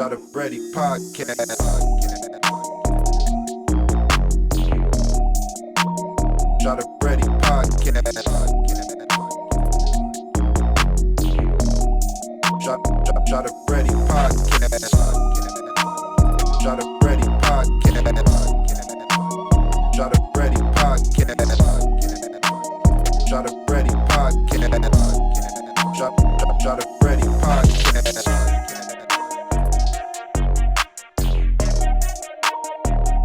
Try the Brandy podcast. Try the Brandy podcast. Try the Brandy podcast. Try the Brandy podcast. Try the Brandy podcast. Try the Brandy podcast. Try the Brandy podcast. Try the Brandy podcast.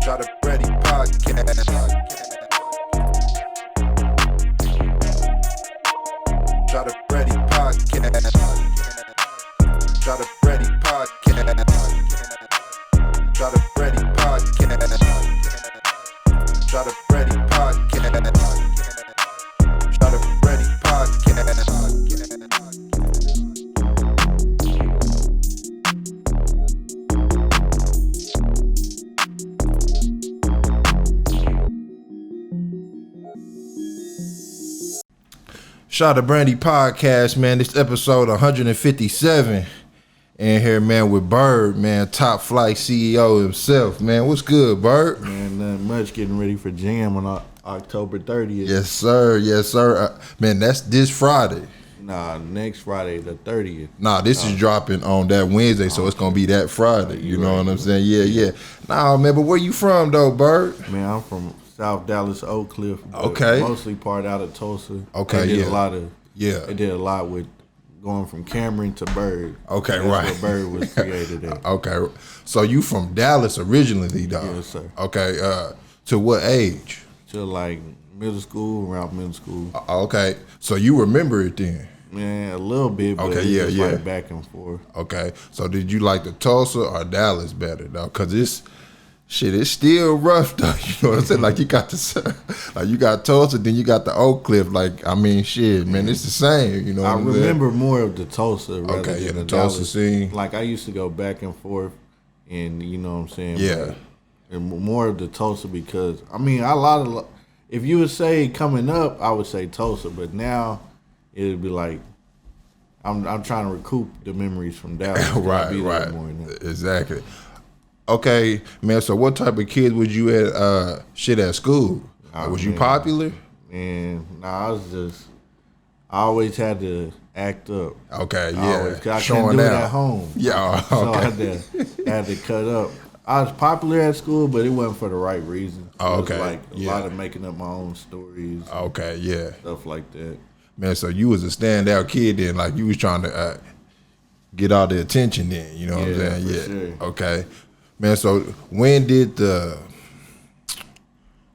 Try the Brandy podcast. Try the Brandy podcast. Try the Brandy podcast. Try the Brandy podcast. Try the Brandy podcast. Shout out to Brandy podcast, man. This episode 157. In here, man, with Bird, man, Topflight CEO himself, man. What's good, Bird? Man, nothing much. Getting ready for Jam on October 30th. Yes, sir. Yes, sir. Man, that's this Friday. Nah, next Friday, the 30th. Nah, this is dropping on that Wednesday, so it's going to be that Friday. You know what I'm saying? Yeah. Nah, man, but where you from, though, Bird? Man, I'm from South Dallas, Oak Cliff. Okay. Mostly part out of Tulsa. Okay, They did a lot with going from Cameron to Bird. Okay, That's right. where Bird was created at. Okay. So you from Dallas originally, though? Yes, sir. Okay. To what age? To like middle school, around middle school. Okay. So you remember it then? Man, a little bit, but Okay, it was yeah. like back and forth. Okay. So did you like the Tulsa or Dallas better, though? Because it's still rough, though. You know what I'm saying? Like you got Tulsa, then you got the Oak Cliff. Like, I mean, shit, man, it's the same. You know what I I'm saying? remember more of the Tulsa rather Okay, than the Dallas Tulsa scene. Like I used to go back and forth, and you know what I'm saying. Yeah. And more of the Tulsa because I mean if you would say coming up, I would say Tulsa, but now it'd be like I'm trying to recoup the memories from Dallas. Right. Exactly. Okay, man. So what type of kid was you at school? Was you popular? And I always had to act up. Okay, yeah. I couldn't do it at home. Yeah, okay. So I had to cut up. I was popular at school, but it wasn't for the right reason. Oh, It was okay, like a yeah. lot of making up my own stories. Okay, yeah. Stuff like that. Man, so you was a standout kid then, like you was trying to get all the attention then, you know what I'm saying? For sure. Okay. Man, so when did the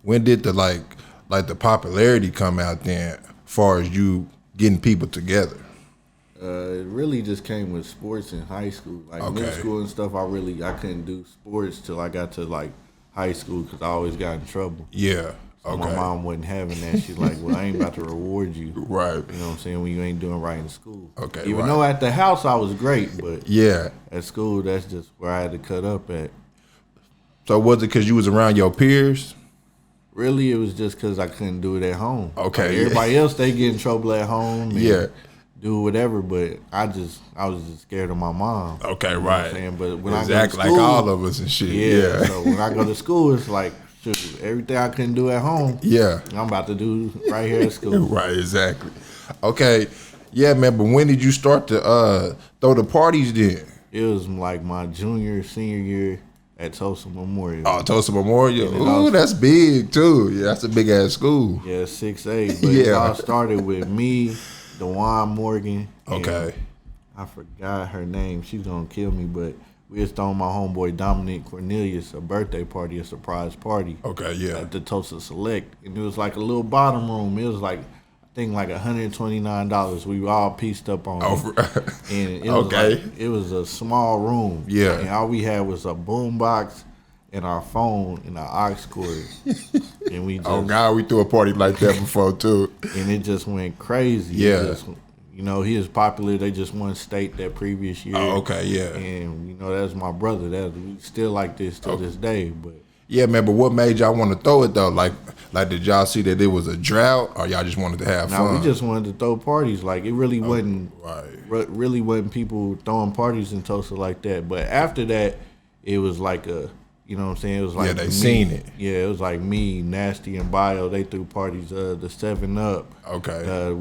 like the popularity come out then, far as you getting people together? It really just came with sports in high school. Like middle Okay. school and stuff, I couldn't do sports till I got to like high school because I always got in trouble. Yeah. So Okay. my mom wasn't having that. She's like, well, I ain't about to reward you. Right. You know what I'm saying? When you ain't doing right in school. Okay, Even right. though at the house I was great, but Yeah. at school, that's just where I had to cut up at. So was it because you was around your peers? Really, it was just because I couldn't do it at home. Okay, Like, yeah. everybody else, they get in trouble at home. And Yeah. do whatever, but I was just scared of my mom. Okay, You know what right. I'm saying? But when Exactly, I go to like school, all of us and shit. yeah. Yeah. So when I go to school, it's like, shoot, everything I couldn't do at home, Yeah. I'm about to do right here at school. Right, exactly. Okay. Yeah, man, but when did you start to throw the parties then? It was like my senior year at Tulsa Memorial. Oh, Tulsa Memorial. And it Ooh, all- that's big too. Yeah, that's a big ass school. Yeah, 6'8". But it Yeah. all started with me, DeJuan Morgan. and Okay. I forgot her name. She's gonna kill me, but we was throwing my homeboy Dominic Cornelius a birthday party, a surprise party. Okay, yeah. At the Tulsa Select, and it was like a little bottom room. It was like I think like $129. We were all pieced up on it. And it was Okay. like, it was a small room. Yeah. And all we had was a boom box and our phone and our aux cord. And we just Oh God, we threw a party like that before too. and it just went crazy. Yeah. It just, he was popular. They just won state that previous year. Oh, okay, yeah. And that's my brother. We still like this to this day. But Yeah, man, but what made y'all want to throw it though? Like Like, did y'all see that it was a drought, or y'all just wanted to have fun? No, we just wanted to throw parties. Like, it really wasn't really wasn't people throwing parties in Tulsa like that. But after that, it was like a, you know what I'm saying? It was like they seen it. Yeah, it was like me, Nasty, and Bio. They threw parties. The 7-Up. Okay.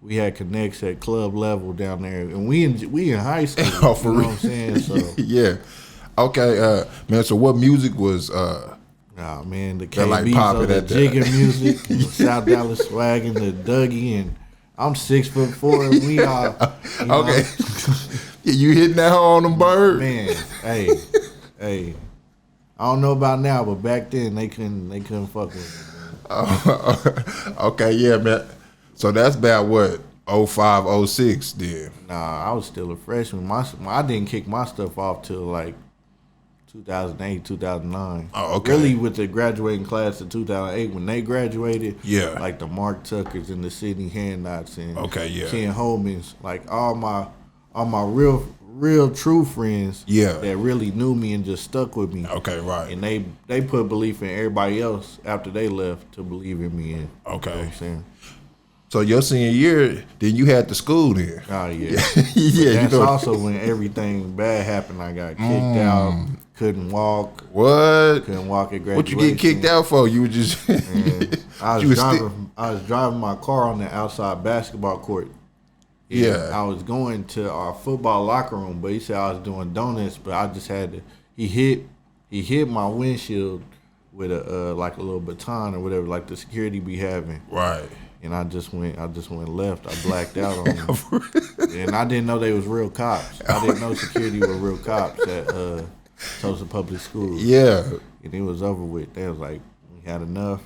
We had connects at club level down there, and we in high school. Oh, for real? You know what I'm saying? So yeah. Okay, man. So what music was? Nah, man, the like KBs, popping the at that. jigging music, the South Dallas swagging, the Dougie, and I'm 6'4", and we all okay. You hitting that hoe on them birds? Man, hey. I don't know about now, but back then they couldn't fuck with me. Okay, yeah, man. So that's about what 05, 06 then. Nah, I was still a freshman. I didn't kick my stuff off till like 2008, 2009. Oh, okay. Really, with the graduating class of 2008, when they graduated, Yeah. like the Mark Tuckers and the Sidney Handknots and Ken Holmans, like all my real true friends, that really knew me and just stuck with me. Okay, right. And they put belief in everybody else after they left to believe in me. And, okay. You know what I'm saying? So your senior year, then you had the school then. Oh yeah. Yeah. That's also when everything bad happened. I got kicked out. Couldn't walk. What? Couldn't walk at graduation. What you get kicked out for? You were just. I was driving my car on the outside basketball court. Yeah. I was going to our football locker room, but he said I was doing donuts, but I just had to. He hit my windshield with a like a little baton or whatever, like the security be having. Right. And I just went left. I blacked out on them. And I didn't know they was real cops. I didn't know security were real cops at Tulsa Public Schools. Yeah. And it was over with. They was like, we had enough.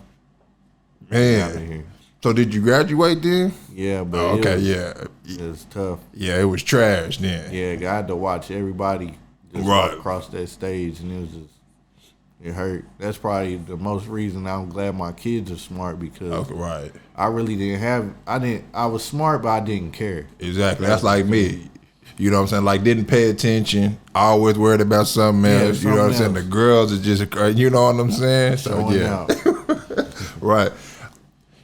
Man. Out of here. So did you graduate then? Yeah, but it was tough. Yeah, it was trash then. Yeah, I had to watch everybody just walk across that stage, and it was just, it hurt. That's probably the most reason I'm glad my kids are smart, because I really I was smart, but I didn't care. Exactly. That's like me. You know what I'm saying? Like, didn't pay attention. Always worried about something else. You know what I'm saying? The girls are just, you know what I'm saying? So, yeah. Right.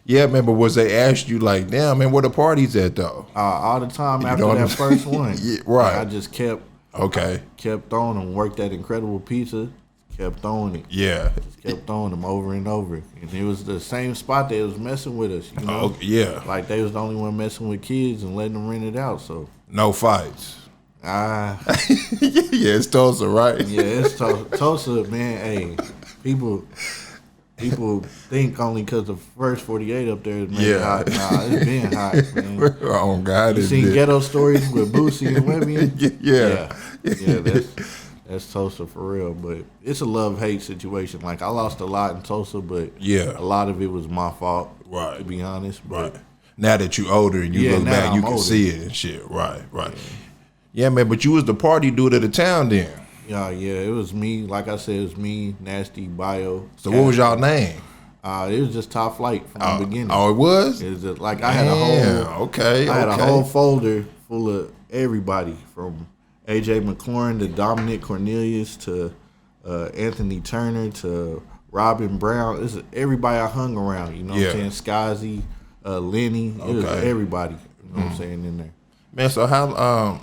Yeah, man, but was they asked you, like, damn, man, where the parties at, though? All the time after that first one. Yeah, right. I just kept throwing them, worked that Incredible Pizza, kept throwing it. Yeah. Just kept throwing them over and over. And it was the same spot that was messing with us, you know? Yeah. Like, they was the only one messing with kids and letting them rent it out, so. No fights. Yeah, it's Tulsa, right? Yeah, it's Tulsa, man. Hey, people think only because the first 48 up there is made hot. Nah, it's been hot, man. Oh God, you seen Ghetto Stories with Boosie and Webby? Yeah. That's Tulsa for real. But it's a love-hate situation. Like, I lost a lot in Tulsa, but a lot of it was my fault. Right. To be honest. But now that you older and you look back, you can see it and shit. Right. Yeah, man. But you was the party dude of the town then. Yeah, it was me. Like I said, it was me, Nasty, Bio. So what was y'all name? It was just Topflight from the beginning. Oh, it was? It was just, like, I had a whole folder full of everybody, from AJ McLaurin to Dominic Cornelius to Anthony Turner to Robin Brown. This is everybody I hung around. You know what I'm saying? Skazzy, Lenny. It was everybody. You know what I'm saying, in there. Man, so how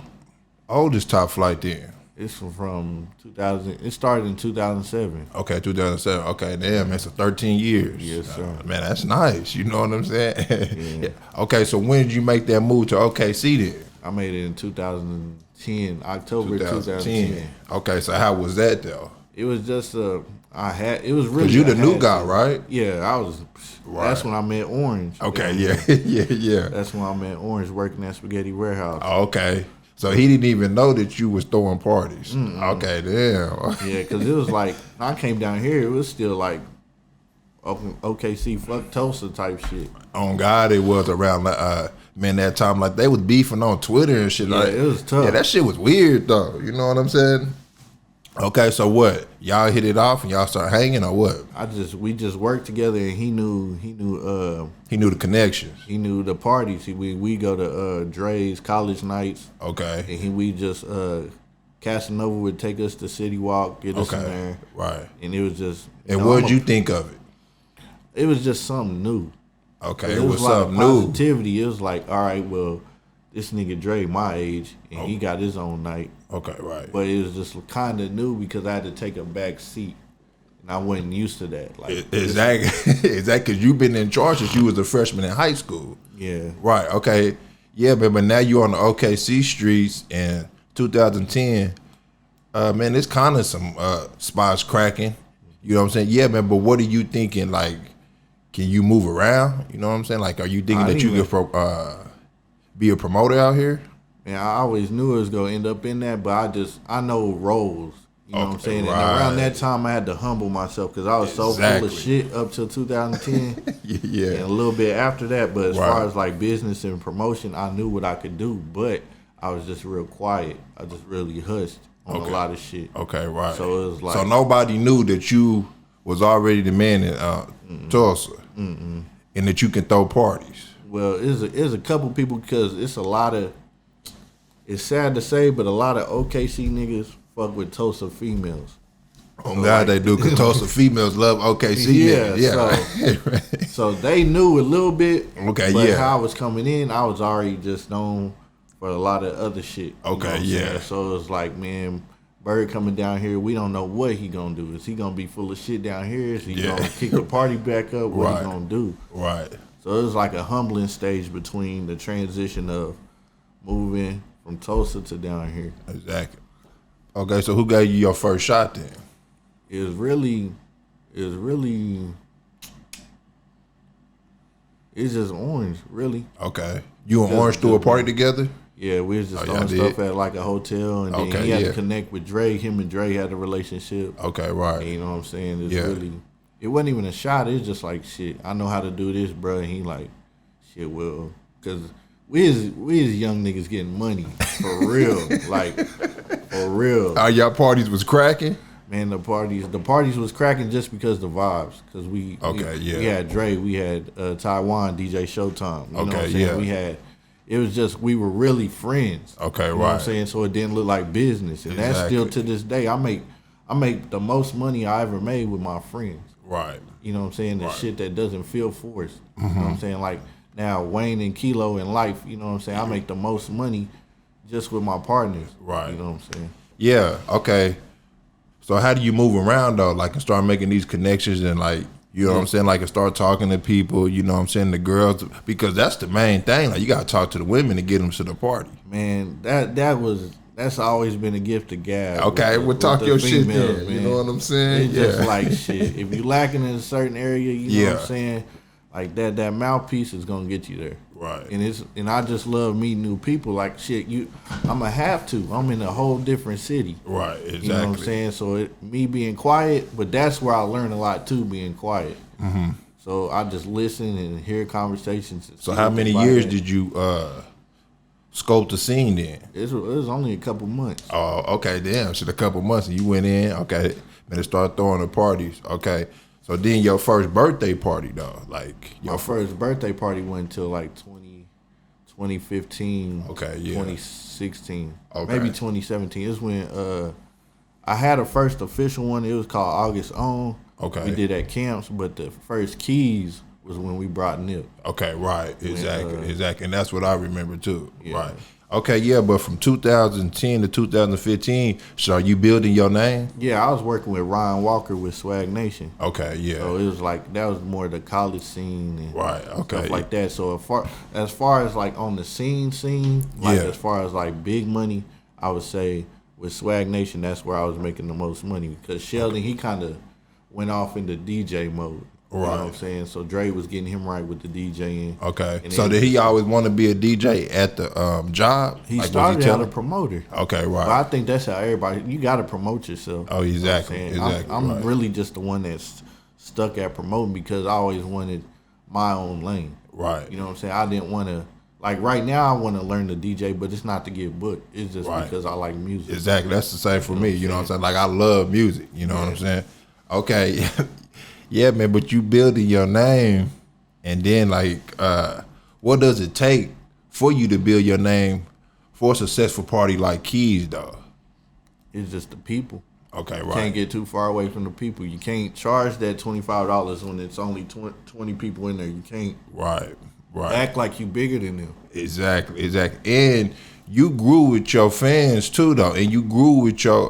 old is Topflight then? It's from 2000. It started in 2007. Okay, 2007. Okay, damn, man, so 13 years. Yes, sir. Man, that's nice. You know what I'm saying? Yeah. Okay, so when did you make that move to OKC then? I made it in 2010, October 2010. Okay, so how was that though? It was just it was really. Cause you the new guy, right? Yeah, I was. Right. That's when I met Orange. Okay, yeah. That's when I met Orange working at Spaghetti Warehouse. Okay. So he didn't even know that you was throwing parties. Mm-mm. Okay, damn. Yeah, because it was like, I came down here, it was still like OKC, fuck Tulsa type shit. On God, it was around that time, like they was beefing on Twitter and shit. Yeah, like, it was tough. Yeah, that shit was weird though. You know what I'm saying? Okay, so what? Y'all hit it off and y'all start hanging or what? We just worked together, and he knew the connections. He knew the parties. We go to Dre's college nights. Okay. And we just Casanova would take us to City Walk, get us in there. Right. And it was just. And what did you think of it? it was just something new. Okay, It it was a lot of something new. positivity. It was like, all right, well, this nigga Dre my age, and he got his own night. Okay, right. But it was just kind of new because I had to take a back seat, and I wasn't used to that. Like, Is that because you've been in charge since you was a freshman in high school? yeah, Right. Okay. Yeah, but now you're on the OKC streets in 2010. Man, it's kind of some spots cracking. You know what I'm saying? Yeah, man. But what are you thinking? Like, can you move around? You know what I'm saying? Like, are you thinking that you could be a promoter out here? man, I always knew it was gonna end up in that, but I know roles. You know what I'm saying? Right. And around that time, I had to humble myself because I was so full of shit up till 2010. Yeah. And a little bit after that, but as far as like business and promotion, I knew what I could do, but I was just real quiet. I just really hushed on a lot of shit. Okay, right. So it was like, so nobody knew that you was already the man in Tulsa, and that you can throw parties. well, it's a couple people because it's a lot of. It's sad to say, but a lot of OKC niggas fuck with Tulsa females. Oh God, they do. Cause Tulsa females love OKC. Yeah. So they knew a little bit. Okay, but yeah. how I was coming in, I was already just known for a lot of other shit. Okay, yeah. So it was like, man, Bird coming down here, we don't know what he gonna do. Is he gonna be full of shit down here? Is he gonna kick the party back up? What he gonna do? Right. So it was like a humbling stage between the transition of moving from Tulsa to down here. Exactly. Okay, so who gave you your first shot then? It was really, it's just Orange, really. Okay. You and Orange threw a party together? Yeah, we was just throwing stuff at like a hotel, and then he had to connect with Dre. Him and Dre had a relationship. Okay, right. And you know what I'm saying? It's really, it wasn't even a shot. It's just like, shit, I know how to do this, bro. And he like, shit, well, because we is young niggas getting money for real, like for real. Y'all parties was cracking? Man, the parties was cracking just because the vibes. Because we had Dre, we had Taiwan, DJ Showtime. You know what I'm saying? It was just, we were really friends. Okay, you know what I'm saying? So it didn't look like business. And that's still to this day. I make the most money I ever made with my friends. Right. You know what I'm saying? The shit that doesn't feel forced. You know what I'm saying? Like now Wayne and Kilo in life, you know what I'm saying? I make the most money just with my partners. Right. You know what I'm saying? Yeah, okay. So how do you move around though? Like and start making these connections and like, you know what I'm saying? Like and start talking to people, you know what I'm saying? The girls, because that's the main thing. Like you got to talk to the women to get them to the party. Man, that's always been a gift of gab. Okay, we'll talk your shit then. Man. You know what I'm saying? It's just like shit. If you lacking in a certain area, you know what I'm saying? Like that mouthpiece is gonna get you there. Right. And I just love meeting new people. Like shit, I'ma have to. I'm in a whole different city. Right, exactly. You know what I'm saying? So me being quiet, but that's where I learn a lot too, being quiet. Mm-hmm. So I just listen and hear conversations. So how many years did you scope the scene then? It was only a couple months. Oh, okay, damn. Shit, a couple months and you went in, okay, and start throwing the parties. Okay. So then your first birthday party though, like my first birthday party went until like 2015, 2016, maybe 2017. It's when I had a first official one. It was called August On. Okay. We did at camps, but the first keys was when we brought Nip. Okay, right, exactly, and that's what I remember too. Yeah. Right. Okay, yeah, but from 2010 to 2015, so are you building your name? Yeah, I was working with Ryan Walker with Swag Nation. Okay, yeah. So it was like, that was more the college scene and stuff like that. So as far as like on the scene, like as far as like big money, I would say with Swag Nation, that's where I was making the most money. Because Sheldon, he kind of went off into DJ mode. You know what I'm saying? So Dre was getting him right with the DJing. Okay. So did he always want to be a DJ at the job? He started out a promoter. Okay, right. But I think that's how everybody, you got to promote yourself. Oh, exactly. You know exactly. I'm really just the one that's stuck at promoting because I always wanted my own lane. Right. You know what I'm saying? I didn't want to, like right now I want to learn to DJ, but it's not to get booked. It's just because I like music. Exactly. That's the same for me. You know what I'm saying? Like I love music. You know what I'm saying? Okay. Yeah, man, but you building your name, and then like, what does it take for you to build your name for a successful party like Keys, though? It's just the people. Okay, You right. can't get too far away from the people. You can't charge that $25 when it's only 20 people in there. You can't Right. act like you bigger than them. Exactly. And you grew with your fans too, though, and you grew with your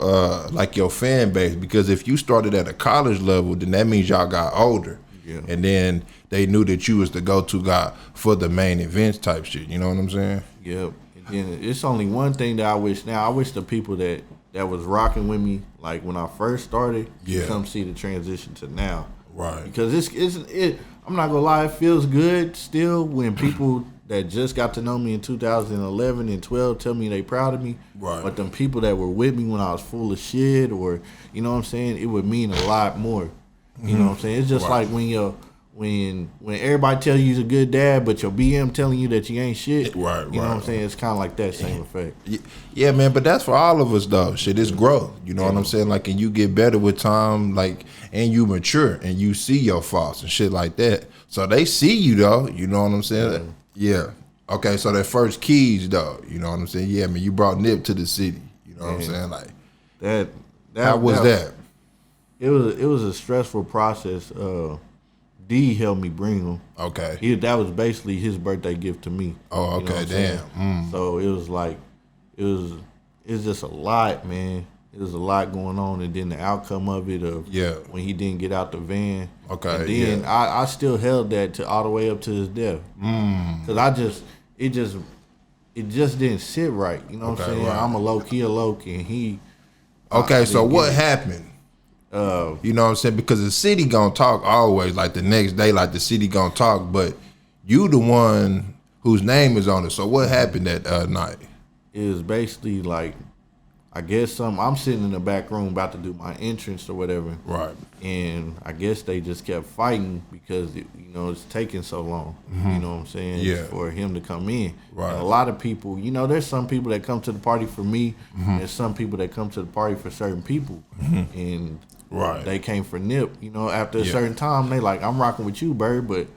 like your fan base, because if you started at a college level, then that means y'all got older, Yeah. and then they knew that you was the go-to guy for the main events type shit. You know what I'm saying? Yep. And then it's only one thing that I wish now. I wish the people that was rocking with me, like when I first started, Yeah. come see the transition to now. Right. Because I'm not gonna lie, it feels good still when people that just got to know me in 2011 and 12 tell me they proud of me. Right. But them people that were with me when I was full of shit, or you know what I'm saying, it would mean a lot more. You know what I'm saying? It's just Right. like when everybody tells you you're a good dad, but your BM telling you that you ain't shit. Right, You know what I'm right. saying? It's kind of like that same effect. Yeah, man, but that's for all of us though. Shit, it's growth. You know what I'm saying? Like, and you get better with time, like, and you mature and you see your faults and shit like that. So they see you though. You know what I'm saying? Yeah. Okay, so that first keys though. You know what I'm saying? Yeah, man, you brought Nip to the city. You know what I'm saying? Like, That how was that? It was a stressful process. D helped me bring him. Okay. That was basically his birthday gift to me. Oh, You know okay, what I'm saying? damn. So it was like, it's just a lot, man. It was a lot going on, and then the outcome of it when he didn't get out the van. Okay, and then I still held that to all the way up to his death. Cause it just didn't sit right. You know what I'm Okay, saying? right. I'm a low key, and he. Okay, so didn't what get it. happened? You know what I'm saying? Because the city gonna talk always, like the next day, like the city gonna talk, but you the one whose name is on it. So what happened that night? It was basically like, I guess I'm sitting in the back room about to do my entrance or whatever. Right. And I guess they just kept fighting because it's taking so long. You know what I'm saying? Yeah. For him to come in. Right. And a lot of people, there's some people that come to the party for me, and there's some people that come to the party for certain people. And Right. they came for Nip. After a certain time, they like, I'm rocking with you, Bird, but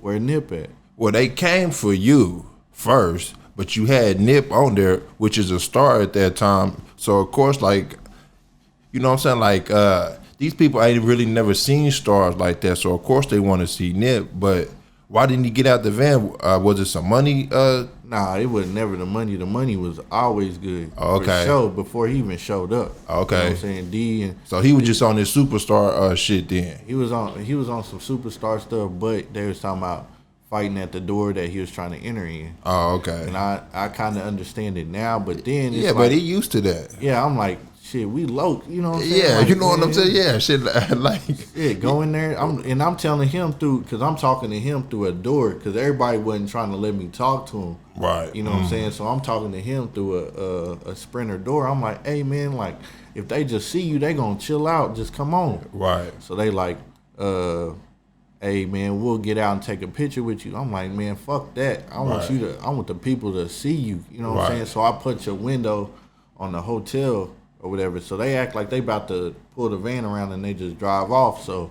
where Nip at? Well, they came for you first, but you had Nip on there, which is a star at that time. So of course, like, you know what I'm saying? Like, these people ain't really never seen stars like that. So of course they want to see Nip, but why didn't he get out the van? Was it some money? Nah, it was never the money. The money was always good. Okay. For sure, before he even showed up. Okay. You know what I'm saying? D and So he was just on this superstar shit then. he was on some superstar stuff, but they was talking about fighting at the door that he was trying to enter in. Oh, okay. And I kind of understand it now, but then it's Yeah, like, but he used to that. yeah, I'm like, shit, we low, you know what I'm saying? Yeah, Like, you know what I'm man, saying? Yeah, shit, like. Yeah, go in there. I'm telling him because I'm talking to him through a door because everybody wasn't trying to let me talk to him. Right. You know what I'm saying? So I'm talking to him through a sprinter door. I'm like, hey man, like if they just see you, they gonna chill out. Just come on. Right. So they like, hey man, we'll get out and take a picture with you. I'm like, man, fuck that. I want I want the people to see you. You know what I'm saying? So I put your window on the hotel or whatever. So they act like they about to pull the van around and they just drive off. So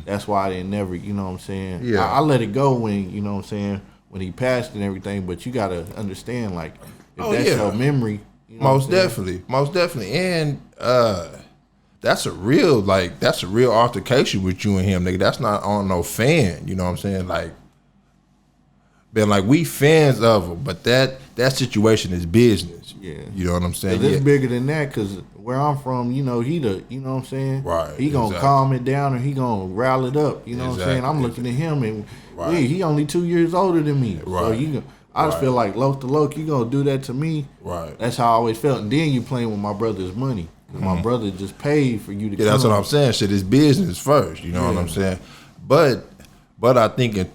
that's why they never, you know what I'm saying? Yeah. I let it go when, you know what I'm saying, when he passed and everything. But you got to understand, like, if that's your memory. You know Most definitely. And that's a real altercation with you and him, nigga. That's not on no fan, you know what I'm saying? Like, been like, we fans of him, but that situation is business. Yeah. You know what I'm saying? It's bigger than that because where I'm from, you know what I'm saying? Right, He going to exactly. calm it down or he going to rile it up. You know what I'm saying? I'm looking at him and he only 2 years older than me. Right. So I just feel like low to low, you going to do that to me. Right. That's how I always felt. And then you playing with my brother's money. 'Cause my brother just paid for you to come. Yeah, that's what I'm saying. Shit is business first. You know what I'm saying? But I think in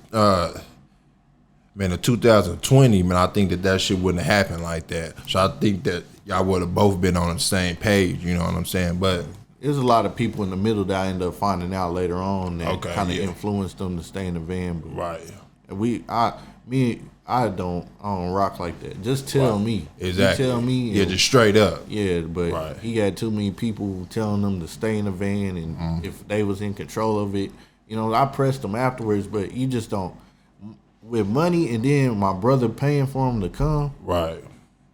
2020, man, I think that shit wouldn't have happened like that. So I think that y'all would have both been on the same page. You know what I'm saying? But there's a lot of people in the middle that I end up finding out later on that Okay, kind of yeah. influenced them to stay in the van. But right. I don't rock like that. Just tell me. Exactly. You tell me. Yeah, just straight up. Yeah, but he had too many people telling them to stay in the van, and if they was in control of it, I pressed them afterwards. But you just don't with money, and then my brother paying for him to come. Right.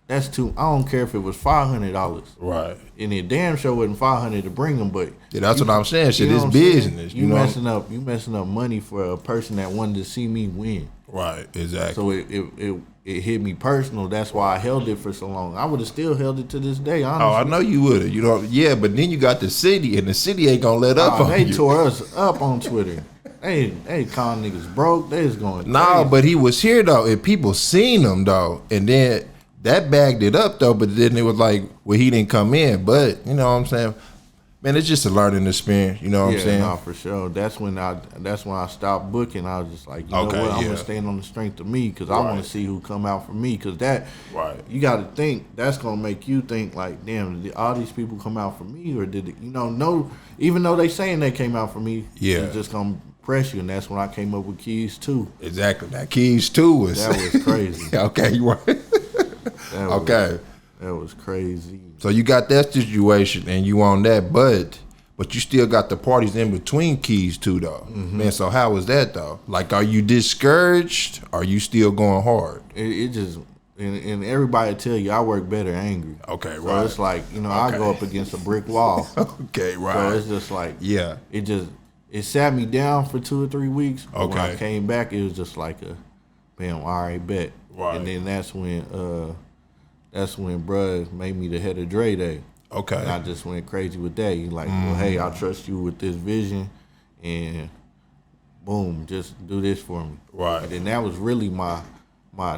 that's too. I don't care if it was $500. Right. And it damn sure wasn't $500 to bring them, but Yeah, that's what I'm saying. Shit, you know it's what I'm saying? business. You messing up. You messing up money for a person that wanted to see me win. Right. Exactly. So it hit me personal. That's why I held it for so long. I would have still held it to this day. Honestly. Oh, I know you would have. You know, yeah, but then you got the city, and the city ain't gonna let up on they you. tore us up on Twitter. They calling niggas broke. They was going. No, crazy. but he was here though, and people seen him though, and then that bagged it up though. But then it was like, well, he didn't come in. But you know what I'm saying, man, it's just a learning experience. You know what I'm saying? No, for sure. That's when I stopped booking. I was just like, you know what, I'm gonna stand on the strength of me because I want to see who come out for me. Because that, you got to think that's gonna make you think like, damn, did all these people come out for me, or did it, no? Even though they saying they came out for me, it's just gonna press you, and that's when I came up with Keys 2. Exactly. That Keys 2 was that was crazy. Okay, you right. Okay. That was crazy. So you got that situation and you on that, but you still got the parties in between Keys 2 though. Man, so how was that though? Like, are you discouraged? Are you still going hard? It just and everybody tell you I work better angry. Okay, so right. it's like, I go up against a brick wall. Okay, right. So it's just like, it sat me down for 2 or 3 weeks. But when I came back, it was just like bam, all right, bet. Right. And then that's when bruh made me the head of Dre Day. Okay. And I just went crazy with that. He like, well, hey, I trust you with this vision, and boom, just do this for me. Right. And then that was really my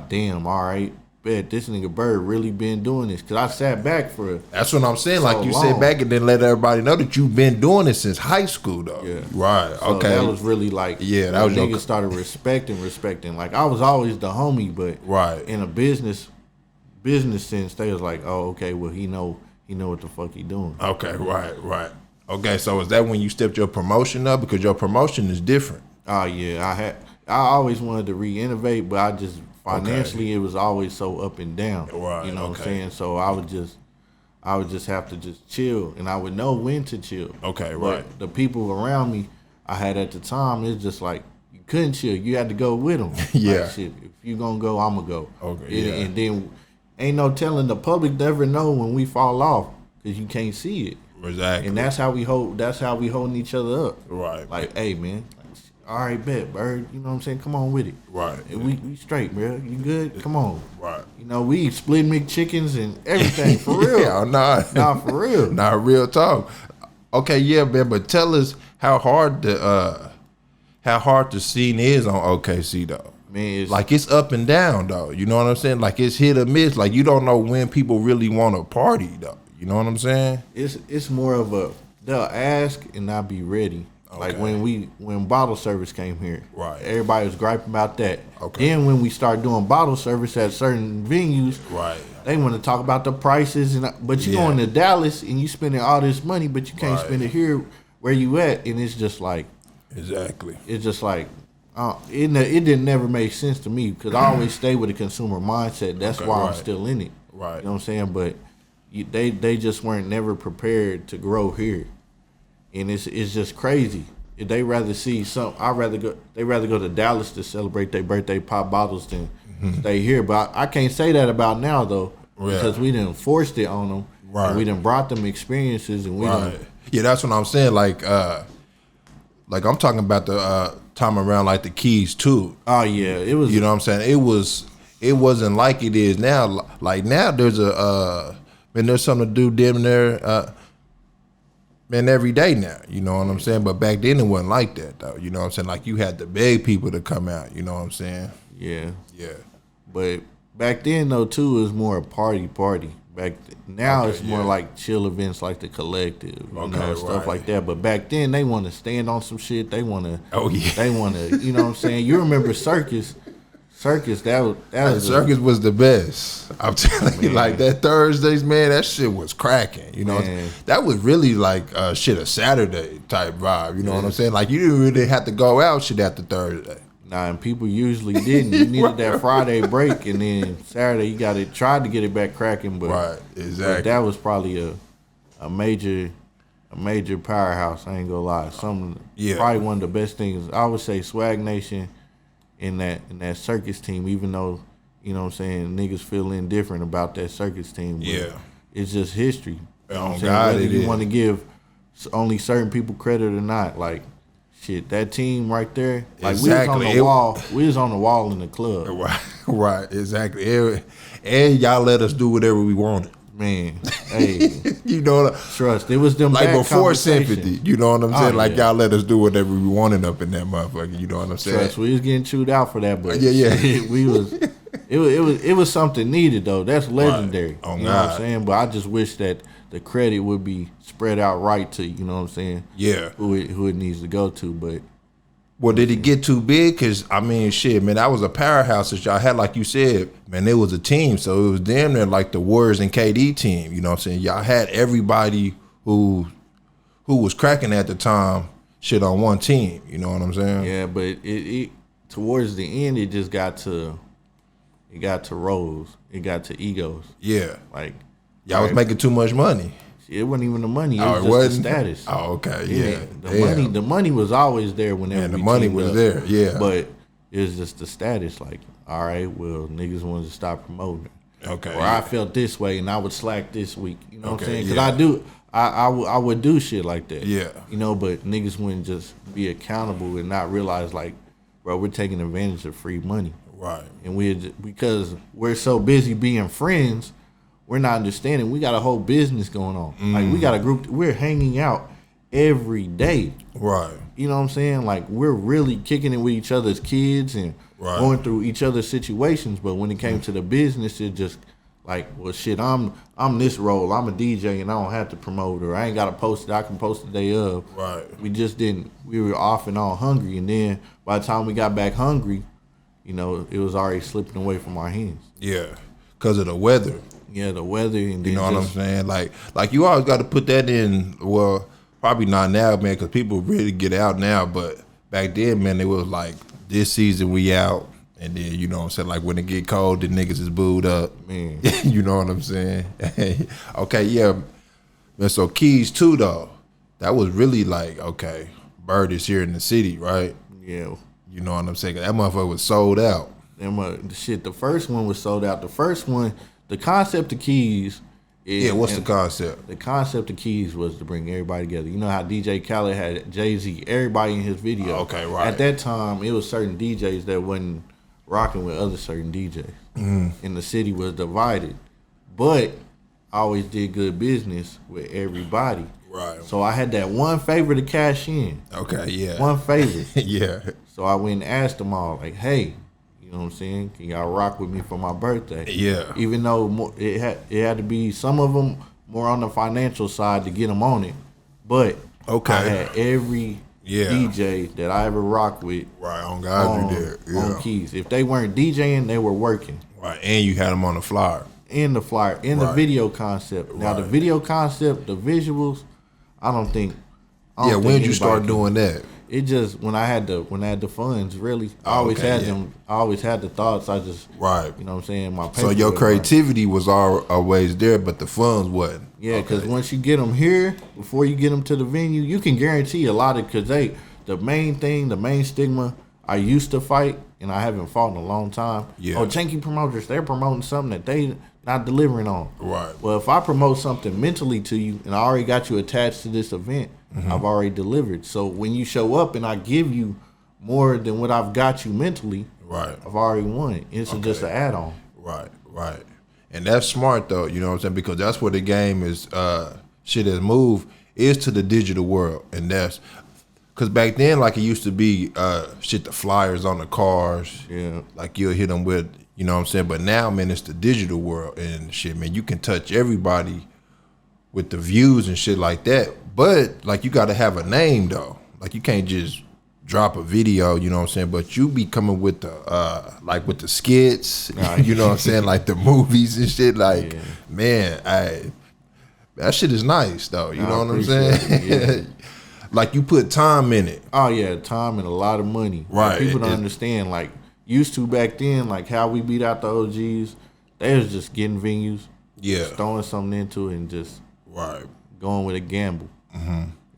damn, all right, bet this nigga Bird really been doing this. Cause I sat back for That's what I'm saying. So like you long. sit back and then let everybody know that you've been doing it since high school though. Yeah. Right. So okay. That was really like, that was niggas started respecting. Like I was always the homie, but in a business sense, they was like, oh, okay, well he know what the fuck he doing. Okay, right. Okay, so is that when you stepped your promotion up? Because your promotion is different. Oh yeah, I always wanted to re-innovate, but I just financially it was always so up and down. Right. You know what I'm saying? So I would just have to just chill, and I would know when to chill. Okay, right. But the people around me I had at the time, it's just like you couldn't chill. You had to go with them. Like, shit, if you gonna go, I'm gonna go. Okay. And then ain't no telling, the public never know when we fall off because you can't see it. Exactly. And that's how we holding each other up. Right. Like, hey man, all right, bet, Bird. You know what I'm saying? Come on with it. Right. And we straight, bro. You good? Come on. Right. We eat split McChickens and everything for real. Yeah, nah, for real. Nah, real talk. Okay, yeah, man. But tell us how hard the scene is on OKC though. Man, it's up and down though. You know what I'm saying? Like it's hit or miss. Like you don't know when people really want to party though. You know what I'm saying? It's more of they'll ask and not be ready. Okay. Like when bottle service came here, right? Everybody was griping about that. Okay. Then when we start doing bottle service at certain venues, right? They want to talk about the prices, but you going to Dallas and you spending all this money, but you can't spend it here where you at, and it's just like exactly. It's just like it didn't never make sense to me because I always stay with a consumer mindset. That's why I'm still in it. Right. You know what I'm saying? But they just weren't never prepared to grow here. And it's just crazy. If they rather see they rather go to Dallas to celebrate their birthday, pop bottles than stay here. But I can't say that about now though, because we done forced it on them. Right. And we done brought them experiences, and we done. Yeah, that's what I'm saying. Like I'm talking about the time around like the Keys 2. Oh yeah, it was. You know what I'm saying? It wasn't like it is now. Like now, there's there's something to do damn near. Man, every day now, you know what I'm saying? But back then it wasn't like that though, you know what I'm saying? Like you had to beg people to come out, you know what I'm saying? Yeah. Yeah. But back then though too, it was more a party. Now it's more like chill events like the Collective, stuff like that. But back then they want to stand on some shit. They want to, they want to, you know what I'm saying? You remember Circus, that Circus was the best. I'm telling you, like that Thursdays, man, that shit was cracking. You know, that was really like a Saturday type vibe. You know what I'm saying? Like you didn't really have to go out shit after Thursday. Nah, and people usually didn't. You needed that Friday break, and then Saturday you tried to get it back cracking, but but that was probably a major powerhouse. I ain't gonna lie. Probably one of the best things. I would say Swag Nation. In that Circus team, even though you know what I'm saying, niggas feel indifferent about that Circus team. But Yeah. it's just history. You know what I'm saying? God, Whether it you is. want to give only certain people credit or not, like, shit, that team right there, like, we was on Exactly. the wall. We was on the wall in the club. Right, exactly. And y'all let us do whatever we wanted. Man, hey, You know what trust. It was them like bad before conversations. sympathy, you know what I'm saying? Like yeah. y'all let us do whatever we wanted up in that motherfucker, you know what I'm saying? Trust, we was getting chewed out for that, but Yeah. shit, it was something needed though. That's legendary. Oh, you know what I'm God. saying? But I just wish that the credit would be spread out right to, you know what I'm saying? Yeah. Who it needs to go to, but Well, did it get too big? Because, I mean, shit, man, that was a powerhouse that y'all had, like you said. Man, it was a team, so it was damn near like the Warriors and KD team, you know what I'm saying? Y'all had everybody who was cracking at the time shit on one team, you know what I'm saying? yeah, but it towards the end it just got to roles. It got to egos. Yeah. Like, Y'all was making too much money. it wasn't even the money. It Oh, was it just wasn't? the status. Oh, okay, yeah. The money was always there whenever And the we money teamed was up. there, yeah. But it was just the status. Like, all right, well, niggas wanted to stop promoting it. Okay, Or yeah. I felt this way and I would slack this week. You know what I'm Okay, saying? yeah. Because I would do shit like that. Yeah. You know, but niggas wouldn't just be accountable and not realize, like, bro, we're taking advantage of free money. Right. And because we're so busy being friends, we're not understanding. We got a whole business going on. Like, we got a group. We're hanging out every day. Right. You know what I'm saying? Like, we're really kicking it with each other's kids and Right. going through each other's situations. But when it came to the business, it just like, well, shit, I'm this role. I'm a DJ and I don't have to promote, or I ain't got to post it. I can post the day of. Right. We just didn't. We were off and on hungry, and then by the time we got back hungry, you know, it was already slipping away from our hands. Yeah. Because of the weather. Yeah, the weather, and then You know what I'm just, saying? Like you always got to put that in. Well, probably not now, man, because people really get out now. But back then, man, it was like this season we out, and then you know what I'm saying. Like when it get cold, the niggas is booed up. Man. You know what I'm saying? Okay, yeah. Man, so Keys too though. That was really like, okay, Bird is here in the city, right? Yeah. You know what I'm saying? That motherfucker was sold out. The first one was sold out. The first one, the concept of Keys. Yeah, what's the concept? The concept of Keys was to bring everybody together. You know how DJ Khaled had Jay-Z, everybody in his video. Okay, right. At that time, it was certain DJs that wasn't rocking with other certain DJs. And the city was divided. But I always did good business with everybody. Right. So I had that one favor to cash in. Okay, yeah. One favor. Yeah. So I went and asked them all, like, hey, you know what I'm saying? Can y'all rock with me for my birthday? Yeah. Even though it had to be some of them more on the financial side to get them on it, but Okay. I had every DJ that I ever rocked with. Right, on God you did. Yeah. On Keys. If they weren't DJing, they were working. Right, and you had them on the flyer. In the flyer, in the video concept. Now the video concept, the visuals, I don't think. Yeah, when did you start doing that? It just when I had the funds, really. I always had them. I always had the thoughts. I just you know what I'm saying. My so your creativity was always there, but the funds wasn't. Yeah, because once you get them here, before you get them to the venue, you can guarantee a lot of because the main stigma I used to fight, and I haven't fought in a long time. Yeah. Oh, janky promoters, they're promoting something that they not delivering on. Right. Well, if I promote something mentally to you, and I already got you attached to this event, I've already delivered. So when you show up and I give you more than what I've got you mentally, right, I've already won it. It's just an add-on. Right. And that's smart though, you know what I'm saying? Because that's where the game is shit has moved is to the digital world. And that's because back then, like it used to be the flyers on the cars. Yeah. Like you'll hit them with, you know what I'm saying? But now, man, it's the digital world and shit, man. You can touch everybody with the views and shit like that. But like you gotta have a name though. Like you can't just drop a video, you know what I'm saying? But you be coming with the like with the skits, you know what I'm saying? Like the movies and shit. Like, man, that shit is nice though. You know what I'm saying? Like you put time in it. Oh yeah, time and a lot of money. Right. Like, people don't understand. Like used to back then, like how we beat out the OGs, they was just getting venues, just throwing something into it and just going with a gamble.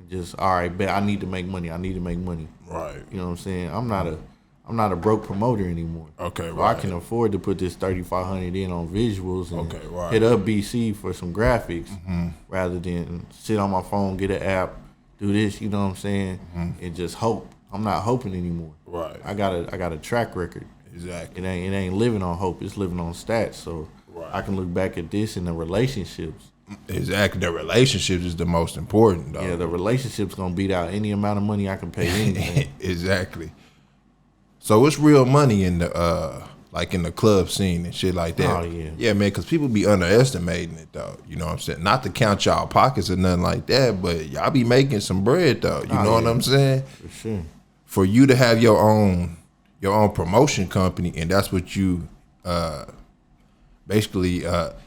Just all right, bet I need to make money. Right. You know what I'm saying? I'm I'm not a broke promoter anymore. Okay, so right. I can afford to put this $3,500 in on visuals and right. hit up BC for some graphics rather than sit on my phone, get an app, do this. You know what I'm saying? And just hope. I'm not hoping anymore. Right. I got a track record. Exactly. It ain't living on hope. It's living on stats. So I can look back at this in the relationships. Exactly. The relationships is the most important, though. Yeah, the relationship's gonna beat out any amount of money I can pay anything. Exactly. So it's real money in the like in the club scene and shit like that. Oh yeah. Yeah, man, because people be underestimating it though. You know what I'm saying? Not to count y'all pockets or nothing like that, but y'all be making some bread though. You know what I'm saying? For sure. For you to have your own promotion company, and that's what you basically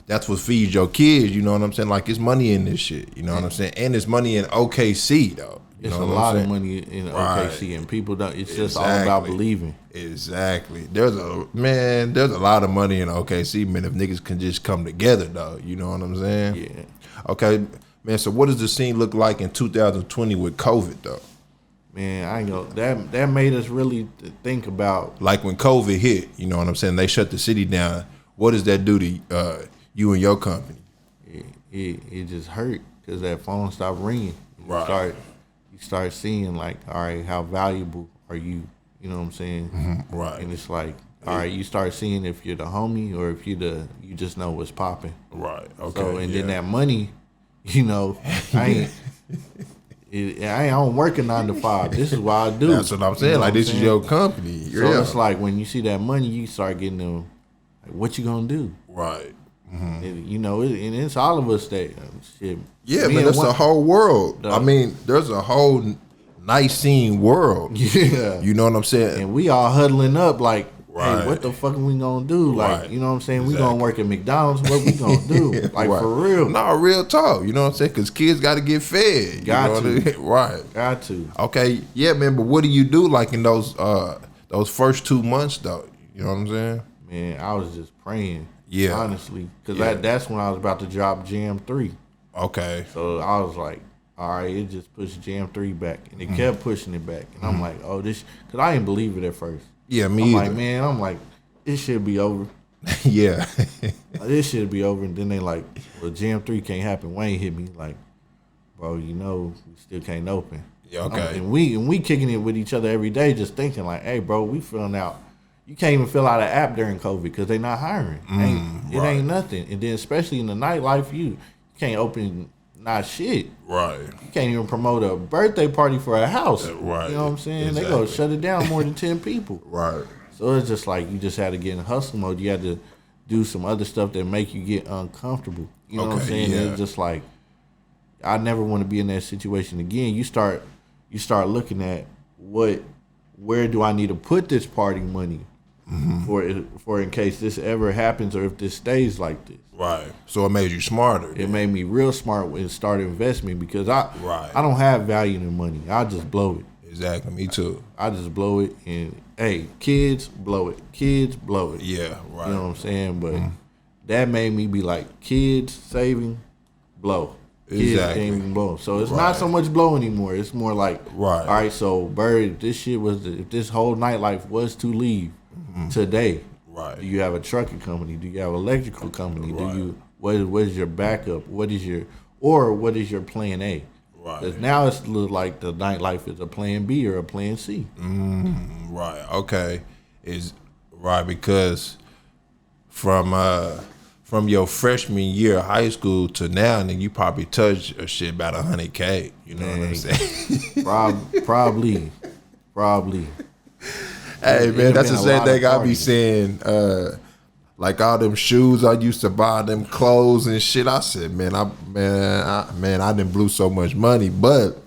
that's what feeds your kids. You know what I'm saying? Like it's money in this shit. You know what I'm saying? And it's money in OKC though. You It's know a what lot I'm of money in Right. OKC, and people don't. It's just all about believing. Exactly. There's a lot of money in OKC, man. If niggas can just come together, though. You know what I'm saying? Yeah. Okay, man. So what does the scene look like in 2020 with COVID, though? Man, I know that made us really think about. Like when COVID hit, you know what I'm saying? They shut the city down. What does that do to you and your company? It just hurt because that phone stopped ringing. You start seeing like, all right, how valuable are you? You know what I'm saying? Right. And it's like, all right, you start seeing if you're the homie or if you just know what's popping. Right. Okay. So then that money, you know, I don't work a 9 to 5. This is what I do. That's what I'm saying. You know like what this I'm is saying? your company. So it's like when you see that money, you start getting them. Like, what you gonna do? Right. And, you know, and it's all of us that shit. Yeah, man. That's a whole world. I mean, there's a whole nice scene world. Yeah. You know what I'm saying? And we all huddling up like, Right. hey, what the fuck are we gonna do? Like, Right. you know what I'm saying? Exactly. We gonna work at McDonald's. What we gonna do? Like, Right. for real. No, real talk. You know what I'm saying? Because kids got to get fed. Got you know to. what I mean? Right. Got to. Okay. Yeah, man. But what do you do like in those first 2 months though? You know what I'm saying? Man, I was just praying. Yeah. Honestly. Because that's when I was about to drop Jam 3. Okay. So I was like, all right, it just pushed Jam 3 back. And it kept pushing it back. And I'm like, oh, this, because I didn't believe it at first. Yeah, me I'm either. like, man, this should be over. Yeah. This should be over. And then they like, well, Jam 3 can't happen. Wayne hit me like, bro, you know, we still can't open. Yeah, okay. And we kicking it with each other every day, just thinking like, hey, bro, we filling out. You can't even fill out an app during COVID because they not hiring. It ain't nothing. And then especially in the nightlife, you can't open not shit. Right. You can't even promote a birthday party for a house. Right. You know what I'm saying? Exactly. They go shut it down more than 10 people. Right. So it's just like you just had to get in hustle mode. You had to do some other stuff that make you get uncomfortable. You know what I'm saying? Yeah. It's just like I never want to be in that situation again. You start looking at where do I need to put this party money for in case this ever happens or if this stays like this. Right. So it made you smarter. It made me real smart and start investing because I Right. don't have value in money. I just blow it. Exactly. Me too. I just blow it and hey, kids blow it. Kids blow it. Yeah. Right. You know what I'm saying? But that made me be like, kids saving, blow. Kids Exactly. ain't even blow. So it's not so much blow anymore. It's more like, Right. all right, so Bird, if this whole nightlife was to leave today, Right. do you have a trucking company? Do you have an electrical company? Right. Do you what is your backup? What is your plan A? Right. Because now it's look like the nightlife is a plan B or a plan C. Right. Okay. Is right because from your freshman year of high school to now, then you probably touched a shit about 100K. You know what I'm saying? Probably. Hey man, that's the been a same lot thing of I be parties. saying. Like all them shoes I used to buy, them clothes and shit. I said, I didn't blew so much money, but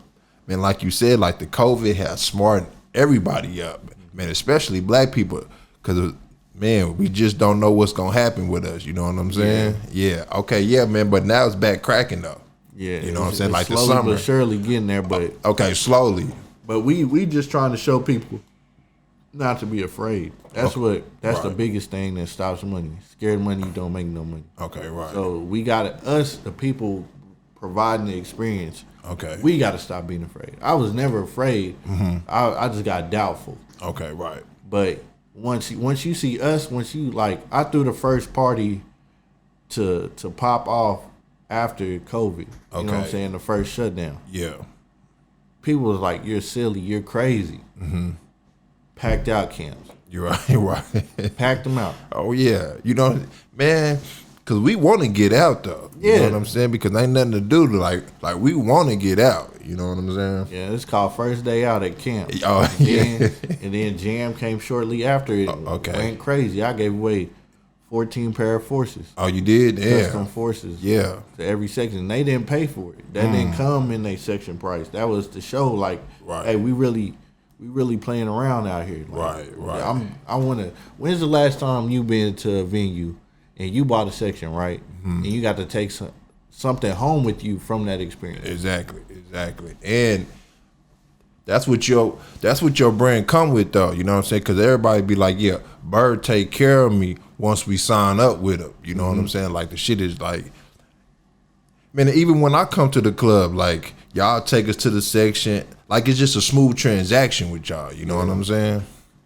man, like you said, like the COVID has smartened everybody up, man, especially black people, because man, we just don't know what's gonna happen with us. You know what I'm saying? Yeah. Okay. Yeah, man. But now it's back cracking though. Yeah, You know what I'm it's- saying? it's Like the slowly summer. but surely getting there. But Okay, slowly. we just trying to show people not to be afraid. That's the right. biggest thing that stops money. Scared money don't make no money. Okay, right. So we got us, the people providing the experience. Okay. We got to stop being afraid. I was never afraid. I just got doubtful. Okay, right. But once you see us, once you like, I threw the first party to pop off after COVID. You know what I'm saying? The first shutdown. Yeah. People was like, "You're silly. You're crazy." Mm-hmm. Packed out camps. You're right. You're right. Packed them out. Oh yeah. You know, man. Cause we want to get out though. You know what I'm saying? Because ain't nothing to do. Like we want to get out. You know what I'm saying? Yeah, it's called First Day Out at Camp. Oh, And then Jam came shortly after it. Okay. Went crazy. I gave away 14 pair of forces. Oh, you did? Yeah. Custom forces. Yeah. To every section. They didn't pay for it. That didn't come in their section price. That was to show like, hey, we really playing around out here. Like, Right. I wanna. When's the last time you been to a venue and you bought a section, right? And you got to take something home with you from that experience. Exactly. And that's what your brand come with though. You know what I'm saying? Because everybody be like, yeah, Bird take care of me once we sign up with him. You know what I'm saying? Like the shit is like, man. Even when I come to the club, like y'all take us to the section, like it's just a smooth transaction with y'all. You know what I'm saying?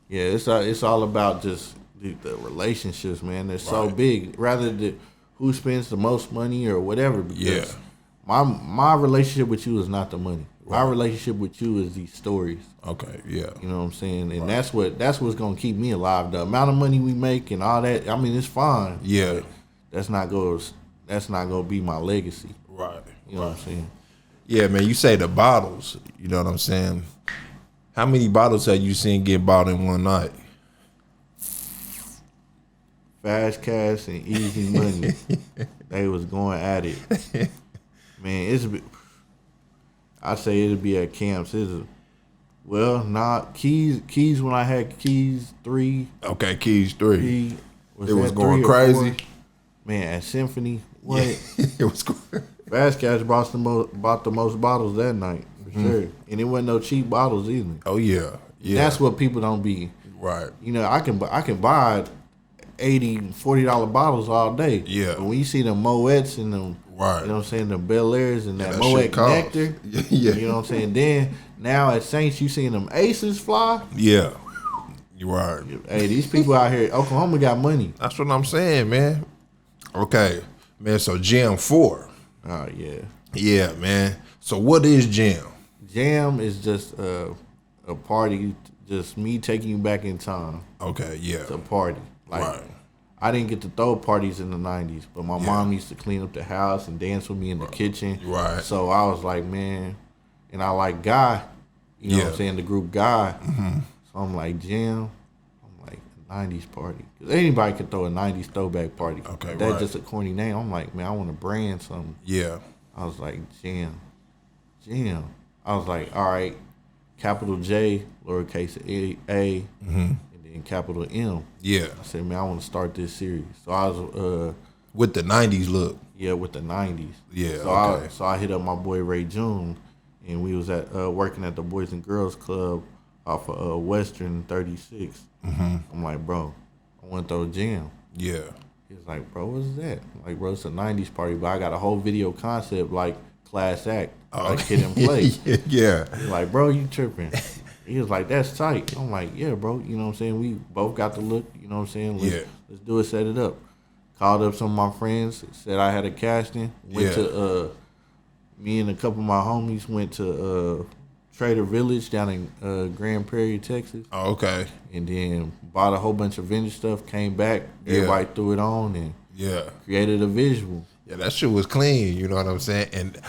Yeah, it's all about just the relationships, man. They're so big. Rather than who spends the most money or whatever. Because my relationship with you is not the money. My relationship with you is these stories. Okay, yeah. You know what I'm saying? And that's what's gonna keep me alive. The amount of money we make and all that, I mean, it's fine. Yeah. That's not gonna be my legacy. Right. You know what I'm saying? Yeah, man, you say the bottles, you know what I'm saying? How many bottles have you seen get bought in one night? Fast Cash and Easy Money, they was going at it. Man, I say it'll be at camps. Keys when I had Keys 3. Okay, Keys 3. It was going crazy. 4? Man, at Symphony, what? Yeah, it was crazy. Fast Cash bought the most bottles that night, for sure. And it wasn't no cheap bottles either. Oh, yeah. That's what people don't be. Right. You know, I can buy $80, $40 bottles all day. Yeah. But when you see them Moets and them, right. You know what I'm saying, the Bel Airs and that shit Moet costs. Nectar. Yeah. You know what I'm saying? Then now at Saints, you seeing them Aces fly. Yeah. You right. Hey, these people out here, Oklahoma got money. That's what I'm saying, man. Okay. Man, so Jam 4. Oh, yeah. Yeah, man. So what is Jam? Jam is just a party, just me taking you back in time. Okay, yeah. It's a party. Like, I didn't get to throw parties in the 90s, but my mom used to clean up the house and dance with me in the kitchen. Right. So I was like, man, and I like Guy, you know what I'm saying, the group Guy. So I'm like, Jam, I'm like, 90s party. Because anybody could throw a 90s throwback party. Okay, That's just a corny name. I'm like, man, I want to brand something. Yeah. I was like, Jam. I was like, all right, capital J, lowercase a, and then capital M. Yeah. I said, man, I want to start this series. So I was with the 90s look. Yeah, with the 90s. Yeah. So I hit up my boy Ray June, and we was at working at the Boys and Girls Club off of Western 36. I'm like, bro, I want to throw a jam. Yeah. He's like, bro, what's that? I'm like, bro, it's a 90s party, but I got a whole video concept like Class Act, like Kid and Play. Yeah. He's like, bro, you tripping. He was like, that's tight. I'm like, yeah, bro. You know what I'm saying? We both got the look. You know what I'm saying? Let's do it, set it up. Called up some of my friends, said I had a casting. Went to, me and a couple of my homies went to Trader Village down in Grand Prairie, Texas. Oh, okay. And then bought a whole bunch of vintage stuff, came back, everybody threw it on, and created a visual. Yeah, that shit was clean, you know what I'm saying? And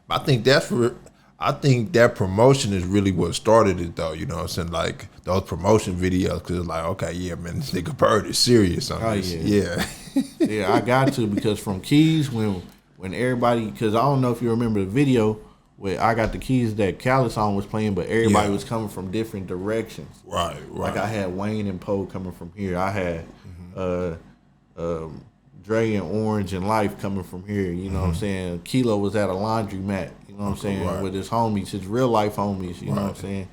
I think that promotion is really what started it, though. You know what I'm saying? Like those promotion videos, because it's like, okay, yeah, man, this nigga Bird is serious on this. Yeah. Yeah, I got to, because from Keys, when everybody, because I don't know if you remember the video where I got the keys that Khaled song was playing, but everybody was coming from different directions. Right. Like I had Wayne and Poe coming from here. I had Dre and Orange and Life coming from here. You know what I'm saying? Kilo was at a laundromat. You know what I'm saying? With his homies, his real life homies. You know what I'm saying?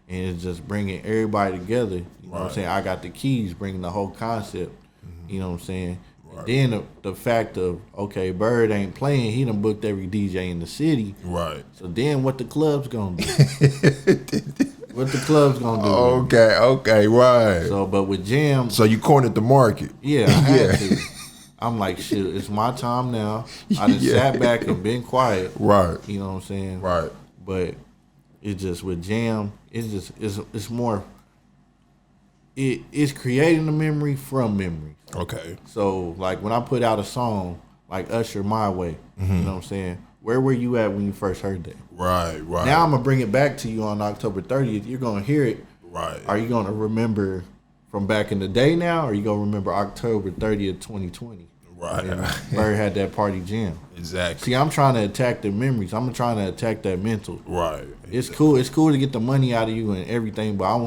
And it's just bringing everybody together. You know what I'm saying? I got the keys, bringing the whole concept. You know what I'm saying? Right. Then the fact of, okay, Bird ain't playing. He done booked every DJ in the city. Right. So then what the club's gonna do? What the club's gonna do? Okay, right. So, but with Jam, So you cornered the market. yeah, I had to. I'm like, shit, it's my time now. I just sat back and been quiet. Right. You know what I'm saying? Right. But it's just with Jam, it's more. It's creating a memory from memory. Okay. So like when I put out a song like Usher My Way, you know what I'm saying? Where were you at when you first heard that? Right. Now I'm gonna bring it back to you on October 30th. You're gonna hear it. Right. Are you gonna remember from back in the day now, or are you gonna remember October 30th, 2020? Right. And Bird had that party jam. Exactly. See, I'm trying to attack the memories. I'm trying to attack that mental. Right. It's cool. It's cool to get the money out of you and everything, but I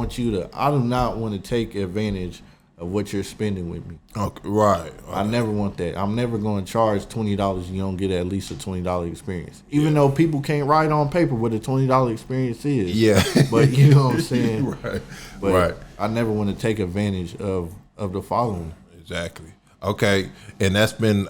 do not want to take advantage of what you're spending with me. Okay. Right. I never want that. I'm never going to charge $20. You don't get at least a $20 experience. Even though people can't write on paper what a $20 experience is. Yeah. But you know what I'm saying? Right. But right. I never want to take advantage of the following. Exactly. Okay. And that's been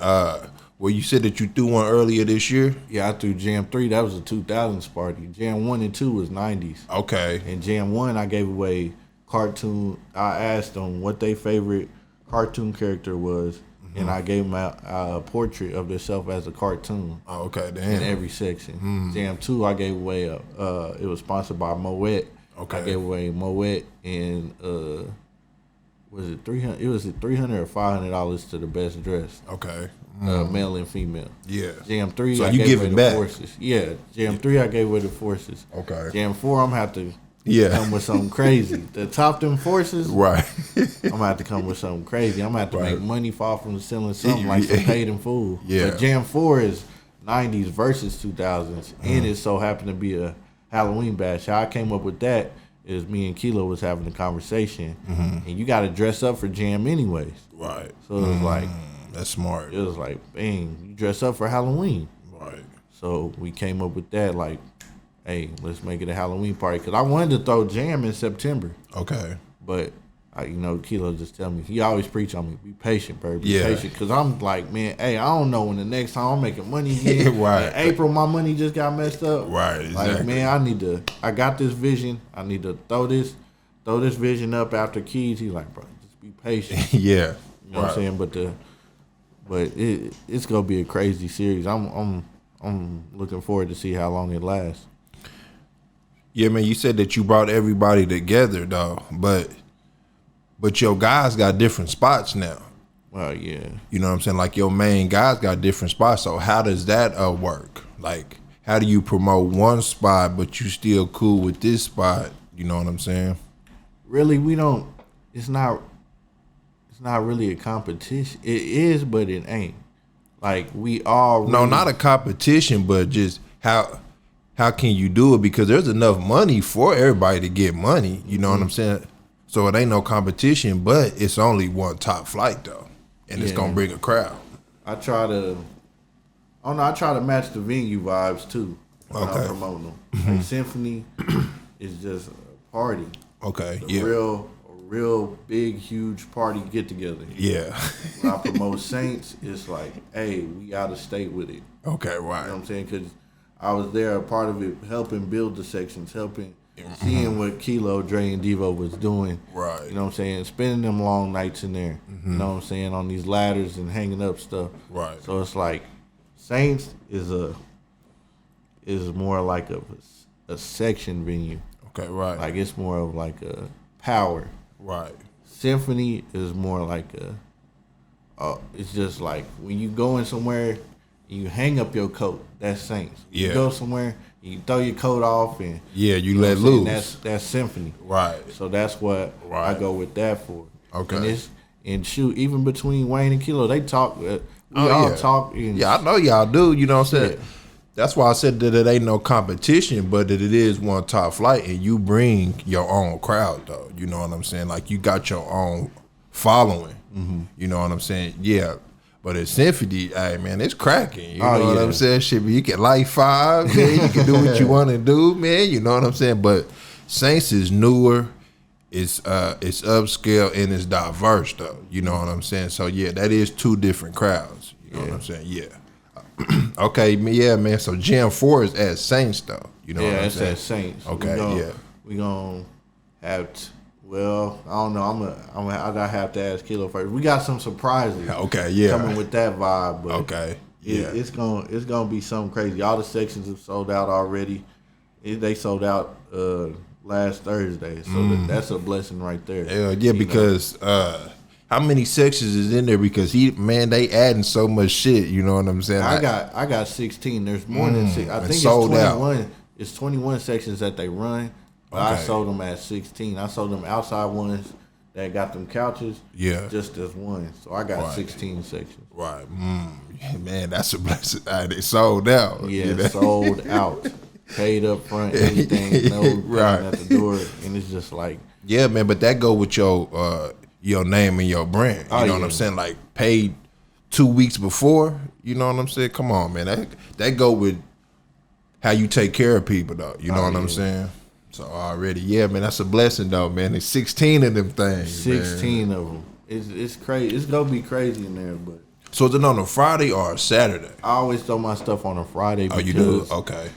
well, you said that you threw one earlier this year? Yeah, I threw Jam 3. That was a 2000s party. Jam 1 and 2 was 90s. Okay. And Jam 1, I gave away cartoon. I asked them what their favorite cartoon character was, and I gave them a portrait of themselves as a cartoon. Oh, okay, damn. In every section. Jam 2, I gave away it was sponsored by Moet. Okay. I gave away Moet and was it $300? It was $300 or $500 to the best dressed. Okay. Male and female. Yeah. Jam 3, So I you gave give away it the back. forces. Yeah. Jam 3, I gave away the forces. Okay. Jam 4, I'm gonna have to Yeah. come with something crazy. To top them forces, Right. I'm gonna have to come with something crazy. I'm gonna have to Right. make money fall from the ceiling, something like some Paid in Full. Yeah. But Jam 4 is 90s versus 2000s, and it so happened to be a Halloween bash. How I came up with that is me and Kilo was having a conversation, and you got to dress up for Jam anyways. Right. So it was like, that's smart. it was like, bang, you dress up for Halloween. Right. So we came up with that, like, hey, let's make it a Halloween party. Because I wanted to throw Jam in September. Okay. But, Kilo just tell me, he always preach on me, be patient, bro. Be Yeah. patient. Because I'm like, man, hey, I don't know when the next time I'm making money again. Right. In April, my money just got messed up. Right, exactly. Like, man, I got this vision. I need to throw this vision up after Keys. He's like, bro, just be patient. Yeah. You know what I'm saying? But it's gonna be a crazy series. I'm looking forward to see how long it lasts. Yeah, man, you said that you brought everybody together, though, but your guys got different spots now. Well, yeah. You know what I'm saying? Like your main guys got different spots. So how does that work? Like, how do you promote one spot but you still cool with this spot? You know what I'm saying? Really, we don't. It's not really a competition. It is, but it ain't. Like we all. Really, No, not a competition, but just how can you do it? Because there's enough money for everybody to get money. You know what I'm saying? So it ain't no competition, but it's only one top flight though, and it's gonna bring a crowd. I try to match the venue vibes too when I'm promoting them. Like Symphony is just a party. Okay, A real big, huge party get together. Yeah. When I promote Saints, it's like, hey, we out of state with it. Okay, right. You know what I'm saying? Because I was there, a part of it, helping build the sections, seeing what Kilo, Dre, and Devo was doing. Right. You know what I'm saying? Spending them long nights in there. You know what I'm saying? On these ladders and hanging up stuff. Right. So it's like, Saints is more like a section venue. Okay, right. Like it's more of like a power. Right. Symphony is more like it's just like when you go in somewhere, you hang up your coat. That's Saints. Yeah. You go somewhere, you throw your coat off, and you let loose. That's Symphony. Right. So that's what I go with that for. Okay. And shoot, even between Wayne and Kilo, they talk. We all talk. And I know y'all do. You know what I'm saying? Yeah. That's why I said that it ain't no competition, but that it is one top flight, and you bring your own crowd, though. You know what I'm saying? Like, you got your own following. You know what I'm saying? Yeah. But at Symphony, hey, man, it's cracking. You know what I'm saying? Shit, you can light five, man. You can do what you want to do, man. You know what I'm saying? But Saints is newer. It's upscale, and it's diverse, though. You know what I'm saying? So, yeah, that is two different crowds. You know what I'm saying? Yeah. Okay, yeah, man. So Jam 4 is at Saints though. You know what I'm saying? It's at Saints. Okay, We gonna have. Well, I don't know. I have to ask Kilo first. We got some surprises. Okay, yeah. Coming with that vibe, but okay, yeah. it's gonna be something crazy. All the sections have sold out already. They sold out last Thursday, so that's a blessing right there. Hell yeah, because how many sections is in there? Because they adding so much shit. You know what I'm saying? I got 16. There's more than 6. I think it's sold 21. out. It's 21 sections that they run. But I sold them at 16. I sold them outside ones that got them couches. Yeah, just as one. So I got 16 sections. Right. Yeah, man, that's a blessing. They sold out. Yeah, sold out. Paid up front, everything, right at the door, and it's just like. Yeah, man, but that go with your name and your brand. You know what I'm saying? Like paid 2 weeks before. You know what I'm saying? Come on, man. That go with how you take care of people, though. You know what I'm saying? So already, yeah, man, that's a blessing, though, man. There's 16 of them things. 16 man. of them. It's crazy. It's gonna be crazy in there, but. So is it on a Friday or a Saturday? I always throw my stuff on a Friday. Oh, you do? Okay.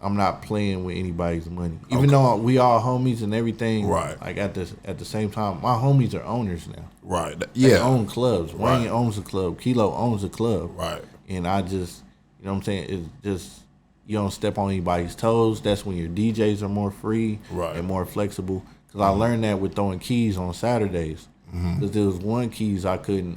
I'm not playing with anybody's money, even though we all homies and everything. Right. Like at the same time, my homies are owners now. Right. They Yeah. own clubs. Wayne owns a club. Kilo owns a club. Right. And I just, you know what I'm saying? It's just you don't step on anybody's toes. That's when your DJs are more free and more flexible. Because I learned that with throwing keys on Saturdays. Because there was one keys I couldn't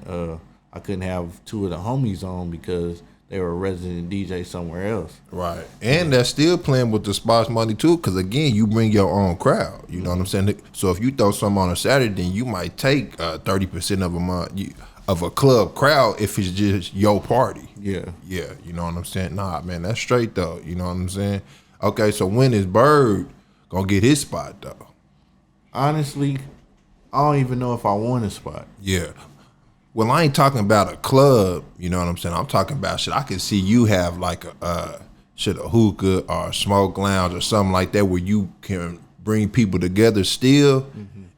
have two of the homies on because they were a resident DJ somewhere else. Right. And that's still playing with the spots money too, because again, you bring your own crowd. You know what I'm saying? So if you throw something on a Saturday, then you might take 30% of a month of a club crowd if it's just your party. Yeah. Yeah. You know what I'm saying? Nah, man, that's straight though. You know what I'm saying? Okay, so when is Bird gonna get his spot though? Honestly, I don't even know if I want a spot. Yeah. Well, I ain't talking about a club, you know what I'm saying? I'm talking about shit. I can see you have like a hookah or a smoke lounge or something like that where you can bring people together still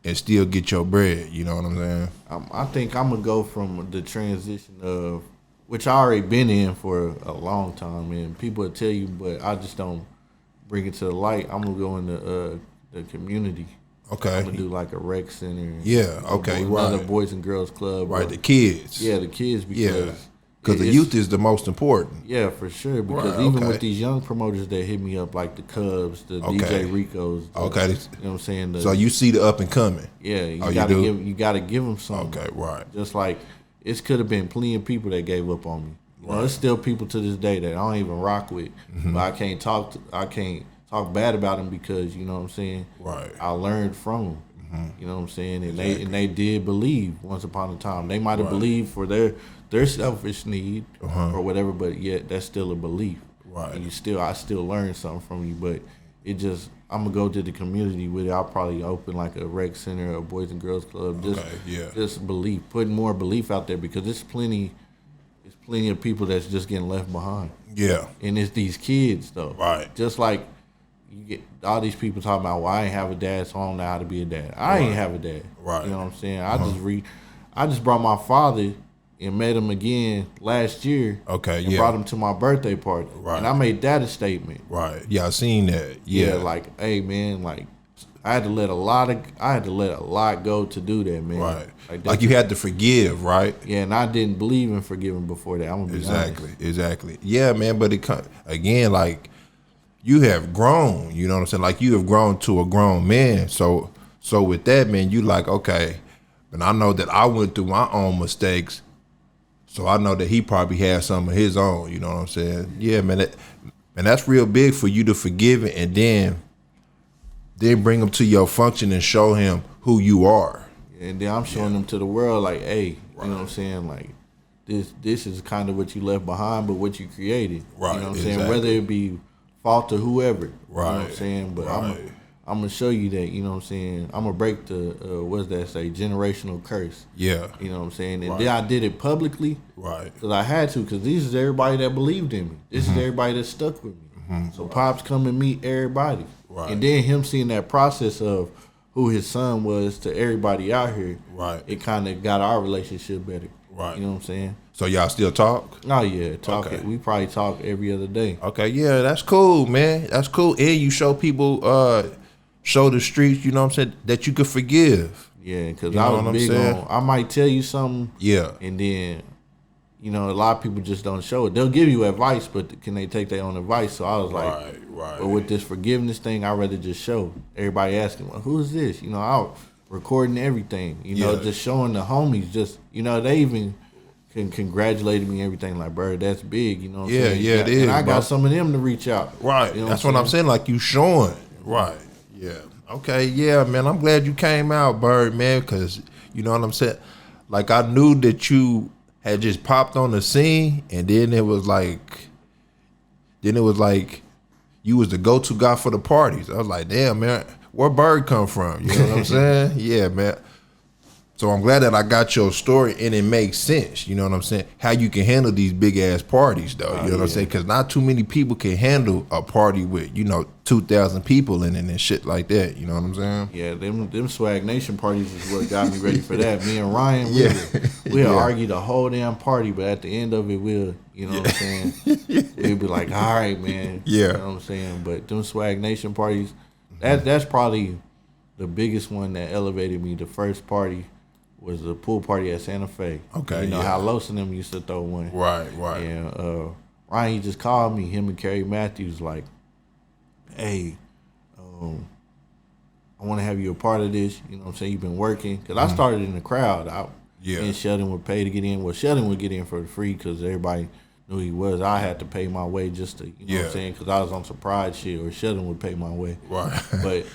and still get your bread. You know what I'm saying? I think I'm going to go from the transition of, which I already been in for a long time, and people will tell you, but I just don't bring it to the light. I'm going to go into the community. Okay. I'm gonna do like a rec center. Yeah. Okay. Another boys and girls club. Right. The kids. Yeah, the kids because the youth is the most important. Yeah, for sure. Because even with these young promoters that hit me up, like the Cubs, the DJ Ricos. You know what I'm saying? So you see the up and coming. Yeah. You gotta give them something. Okay. Right. Just like it could have been plenty of people that gave up on me. You know, there's still people to this day that I don't even rock with. But I can't talk bad about them because, you know what I'm saying? Right. I learned from them. You know what I'm saying? And they did believe once upon a time. They might have believed for their selfish need or whatever, but yet that's still a belief. Right. And I still learned something from you, but I'm gonna go to the community with it. I'll probably open like a rec center, a boys and girls club. Just belief, putting more belief out there because there's plenty of people that's just getting left behind. Yeah. And it's these kids though. Right. Just like you get all these people talking about, well, I ain't have a dad, so I don't know how to be a dad. I ain't have a dad. Right. You know what I'm saying? I just brought my father and met him again last year. Okay. And brought him to my birthday party. Right. And I made that a statement. Right. Yeah, I seen that. Yeah. Like, hey man, like I had to let a lot go to do that, man. Right. Like you had to forgive, right? Yeah, and I didn't believe in forgiving before that. I'm gonna be honest. Exactly. Yeah, man. But again, like you have grown. You know what I'm saying? Like you have grown to a grown man. So with that, man, you like okay. And I know that I went through my own mistakes. So I know that he probably had some of his own. You know what I'm saying? Yeah, man. And that's real big for you to forgive it and then bring him to your function and show him who you are. And then I'm showing them to the world like, hey, you know what I'm saying? Like, this is kind of what you left behind, but what you created. Right. You know what I'm saying? Whether it be fault or whoever. Right. You know what I'm saying? But I'm going to show you that, you know what I'm saying? I'm going to break the, what's that say, generational curse. Yeah. You know what I'm saying? And then I did it publicly. Right. Because I had to, because this is everybody that believed in me. This is everybody that stuck with me. So Pops come and meet everybody. Right. And then him seeing that process of who his son was to everybody out here, right? It kind of got our relationship better, right? You know what I'm saying? So y'all still talk? Oh yeah, talk. Okay. We probably talk every other day. Okay, yeah, that's cool, man. That's cool. And you show people show the streets, you know what I'm saying, that you could forgive. Yeah, because You I know what I'm was big saying? on, I might tell you something, Yeah. and then, you know, a lot of people just don't show it. They'll give you advice, but can they take their own advice? So I was like, Right. but with this forgiveness thing, I'd rather just show. Everybody asking, well, who is this? You know, out recording everything, you know, just showing the homies, just, you know, they even congratulated me and everything, like, bro, that's big, you know what I'm saying? Yeah, it is, and I bro. got some of them to reach out. Right. You know That's what I'm saying. Like, you showing. Right. Yeah. Okay. Yeah, man. I'm glad you came out, Bird, man, because you know what I'm saying. Like, I knew that you had just popped on the scene, and then it was like, you was the go-to guy for the parties. I was like, damn, man, where Bird come from? You know what I'm saying? Yeah, man. So I'm glad that I got your story and it makes sense. You know what I'm saying? How you can handle these big ass parties though. You know what I'm saying? Because not too many people can handle a party with, 2,000 people in it and shit like that. You know what I'm saying? Yeah, them Swag Nation parties is what got me ready for that. Me and Ryan, we'll Yeah. argue the whole damn party, but at the end of it, we'll, you know what I'm saying? We'll be like, all right, man. Yeah. You know what I'm saying? But them Swag Nation parties, that's probably the biggest one that elevated me. The first party was the pool party at Santa Fe. Okay, You know yeah. how Los and them used to throw one. Right. And Ryan, he just called me, him and Kerry Matthews, like, hey, I want to have you a part of this. You know what I'm saying? You've been working. Because I started in the crowd. And Sheldon would pay to get in. Well, Sheldon would get in for free because everybody knew he was. I had to pay my way just to, you know what I'm saying? Because I was on some pride shit, or Sheldon would pay my way. Right. But,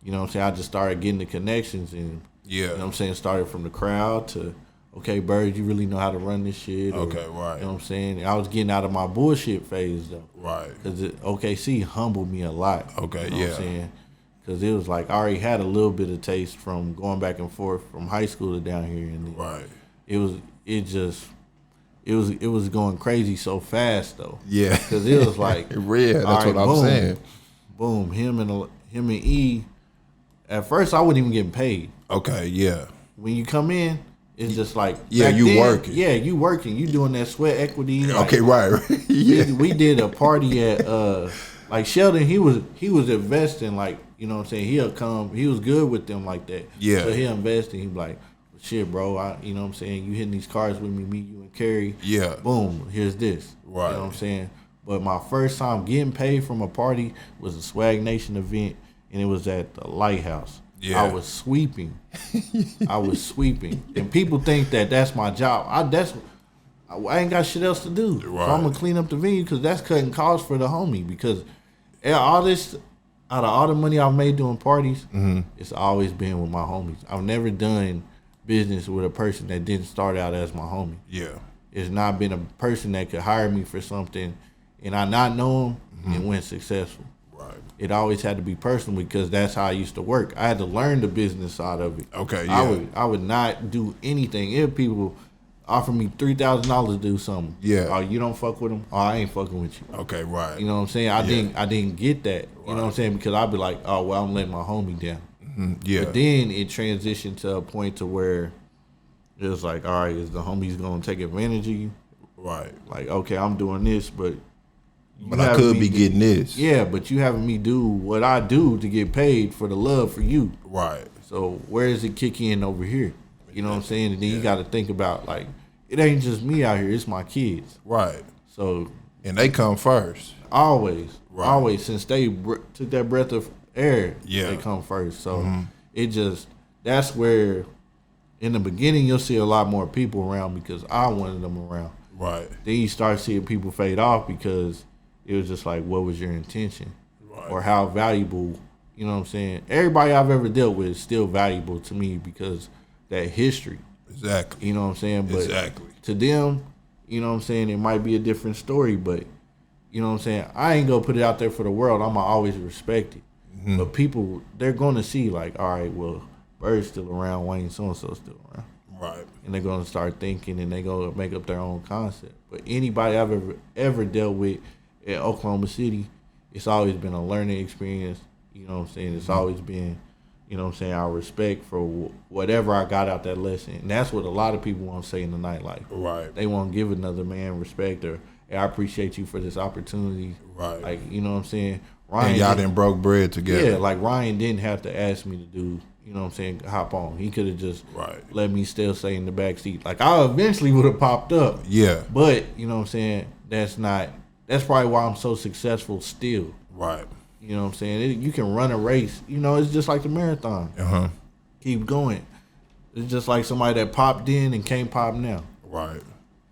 you know what I'm saying? I just started getting the connections and, you know what I'm saying? Started from the crowd to, okay, Bird, you really know how to run this shit. Okay, right. You know what I'm saying? I was getting out of my bullshit phase, though. Right. Because OKC humbled me a lot. Okay, you know what I'm saying? Because it was like I already had a little bit of taste from going back and forth from high school to down here. And Right. It was going crazy so fast, though. Yeah. Because it was like, yeah, that's all right, what I'm boom, saying. Boom, him and E. At first, I wasn't even getting paid. Okay, yeah. When you come in, it's just like, Yeah, back you then, working. Yeah, you working. You doing that sweat equity. Like, Okay, right. Yeah. we did a party at like Sheldon. He was investing, like, you know what I'm saying. He'll come. He was good with them like that. Yeah. So he'll invest and he be like, shit, bro. You know what I'm saying. You hitting these cars with me, you and Kerry. Yeah. Boom. Here's this. Right. You know what I'm saying. But my first time getting paid from a party was a Swag Nation event, and it was at the Lighthouse. Yeah. I was sweeping. And people think that that's my job. I ain't got shit else to do. Right. So I'm gonna clean up the venue because that's cutting costs for the homie. Because all this, out of all the money I've made doing parties, it's always been with my homies. I've never done business with a person that didn't start out as my homie. Yeah. It's not been a person that could hire me for something and I not know him and went successful. Right. It always had to be personal because that's how I used to work. I had to learn the business side of it. Okay, yeah. I would not do anything. If people offer me $3,000 to do something, Yeah. oh, you don't fuck with them, oh, I ain't fucking with you. Okay, right. You know what I'm saying? I didn't get that. You know what I'm saying? Because I'd be like, oh, well, I'm letting my homie down. Yeah. But then it transitioned to a point to where it was like, all right, is the homies gonna take advantage of you? Right. Like, okay, I'm doing this, but I could be getting this. Yeah, but you having me do what I do to get paid for the love for you. Right. So where does it kick in over here? You know what I'm saying? And then you got to think about, like, it ain't just me out here; it's my kids. Right. So And they come first. always, Right. always, since they took that breath of air, Yeah. they come first. So that's where, in the beginning, you'll see a lot more people around because I wanted them around. Right. Then you start seeing people fade off because it was just like, what was your intention? Right. Or how valuable, you know what I'm saying? Everybody I've ever dealt with is still valuable to me because that history, Exactly. you know what I'm saying? But Exactly. to them, you know what I'm saying, it might be a different story, but you know what I'm saying? I ain't gonna put it out there for the world. I'm gonna always respect it. But people, they're gonna see like, all right, well, Bird's still around, Wayne so-and-so still around. Right. And they're gonna start thinking and they're gonna make up their own concept. But anybody I've ever dealt with at Oklahoma City, it's always been a learning experience. You know what I'm saying? It's always been, you know what I'm saying, our respect for whatever I got out that lesson. And that's what a lot of people want to say in the nightlife. Right. They want to give another man respect or, hey, I appreciate you for this opportunity. Right. Like, you know what I'm saying? Ryan and y'all didn't broke bread together. Yeah, like Ryan didn't have to ask me to do, you know what I'm saying, hop on. He could have just let me still stay in the back seat. Like, I eventually would have popped up. Yeah. But, you know what I'm saying, that's probably why I'm so successful still. Right. You know what I'm saying? You can run a race. You know, it's just like the marathon. Uh-huh. Keep going. It's just like somebody that popped in and can't pop now. Right.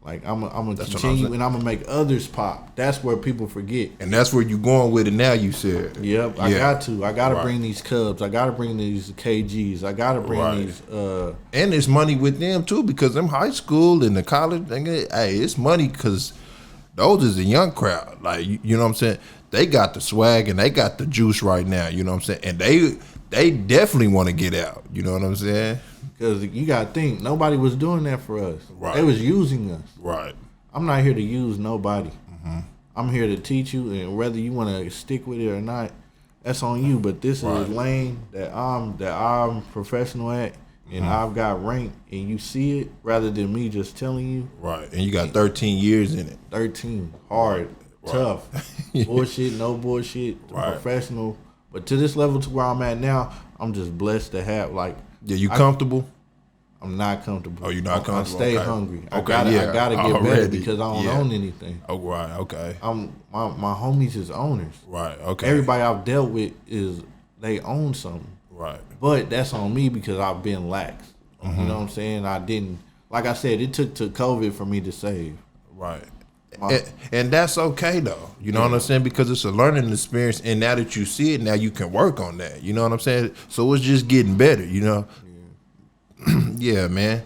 Like, I'm gonna continue and I'm gonna make others pop. That's where people forget. And that's where you going with it now, you said. Yep, I got to. I got to bring these Cubs. I got to bring these KGs. I got to bring these. And there's money with them, too, because them high school and the college, hey, it's money because those is a young crowd. Like, you know what I'm saying? They got the swag and they got the juice right now, you know what I'm saying? And they definitely want to get out, you know what I'm saying? Because you got to think, nobody was doing that for us. Right. They was using us. Right. I'm not here to use nobody. Mm-hmm. I'm here to teach you, and whether you want to stick with it or not, that's on you. But this is a lane that I'm professional at, and I've got rank, and you see it rather than me just telling you. Right. And you got 13 years in it. 13. Hard. Tough. Bullshit, no bullshit. Professional. But to this level to where I'm at now, I'm just blessed to have, like. Yeah, you comfortable? I'm not comfortable. Oh, you're not comfortable? I stay hungry. I gotta get better because I don't own anything. Oh, right, okay. My homies is owners. Right, okay. Everybody I've dealt with they own something. Right. But that's on me because I've been lax. You know what I'm saying? I didn't, like I said, it took to COVID for me to save. Right. And that's okay though, you know what I'm saying, because it's a learning experience, and now that you see it, now you can work on that, you know what I'm saying, so it's just getting better, you know. Yeah, man.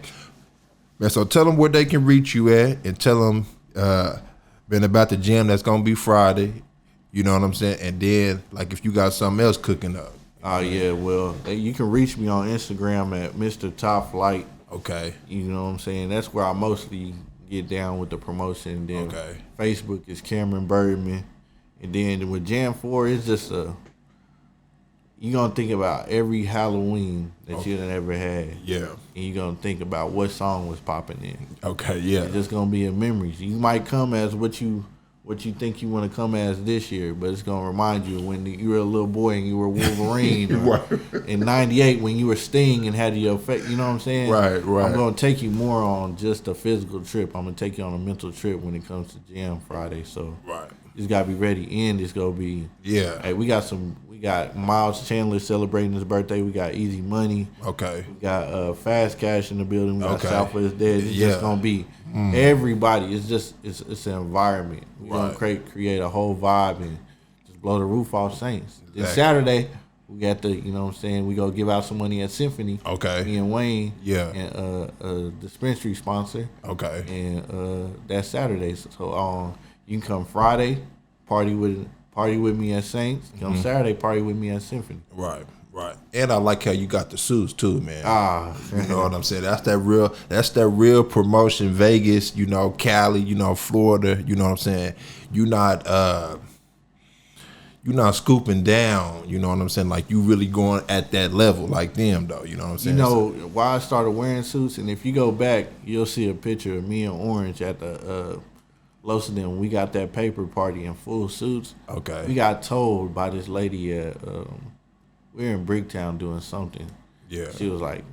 So tell them where they can reach you at, and tell them about the gym that's gonna be Friday, you know what I'm saying, and then like if you got something else cooking up. Oh yeah, well you can reach me on Instagram at Mr. Topflight. Okay. You know what I'm saying, that's where I mostly get down with the promotion. Then Facebook is Cameron Birdman, and then with Jam 4, it's just you're gonna think about every Halloween that you done ever had. Yeah. And you're gonna think about what song was popping in. Okay, yeah. It's just gonna be a memory. You might come as what you think you want to come as this year, but it's gonna remind you when you were a little boy and you were Wolverine, or in '98 when you were Sting and had your effect. You know what I'm saying? Right. I'm gonna take you more on just a physical trip. I'm gonna take you on a mental trip when it comes to Jam Friday. So you just gotta be ready. And it's gonna be Hey, we got Miles Chandler celebrating his birthday. We got Easy Money. Okay. We got Fast Cash in the building. We got Southwest Dead. It's just gonna be everybody. It's an environment. We're gonna create a whole vibe and just blow the roof off Saints. Then Saturday we got you know what I'm saying, we go give out some money at Symphony. Okay. Me and Wayne. Yeah. And a dispensary sponsor. Okay. And that's Saturday. So you can come Friday, party with me at Saints. Come Saturday, party with me at Symphony. Right. And I like how you got the suits too, man. You know what I'm saying? That's that real promotion. Vegas, you know, Cali, you know, Florida, you know what I'm saying? You're not scooping down, you know what I'm saying? Like you really going at that level like them though, you know what I'm saying? You know why I started wearing suits, and if you go back, you'll see a picture of me and Orange at the Los and them. We got that paper party in full suits. Okay. We got told by this lady at we were in Bricktown doing something. Yeah. She was like,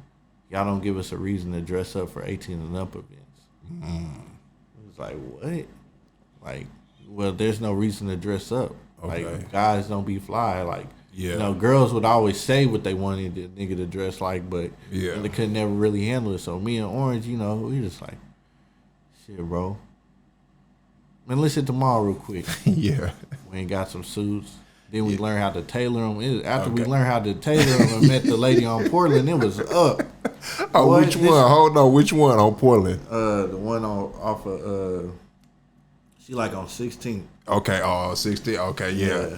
y'all don't give us a reason to dress up for 18 and up events. It was like, what? Like, well, there's no reason to dress up. Okay. Like, guys don't be fly. Like, you know, girls would always say what they wanted the nigga to dress like, but they could never really handle it. So me and Orange, you know, we just like, shit, bro. Man, let's hit the mall real quick. We ain't got some suits. Then we learned how to tailor them. After we learned how to tailor them and met the lady on Portland, it was up. Which one? Hold on, which one on Portland? The one off of she like on 16th. Okay, 16th. Okay, yeah.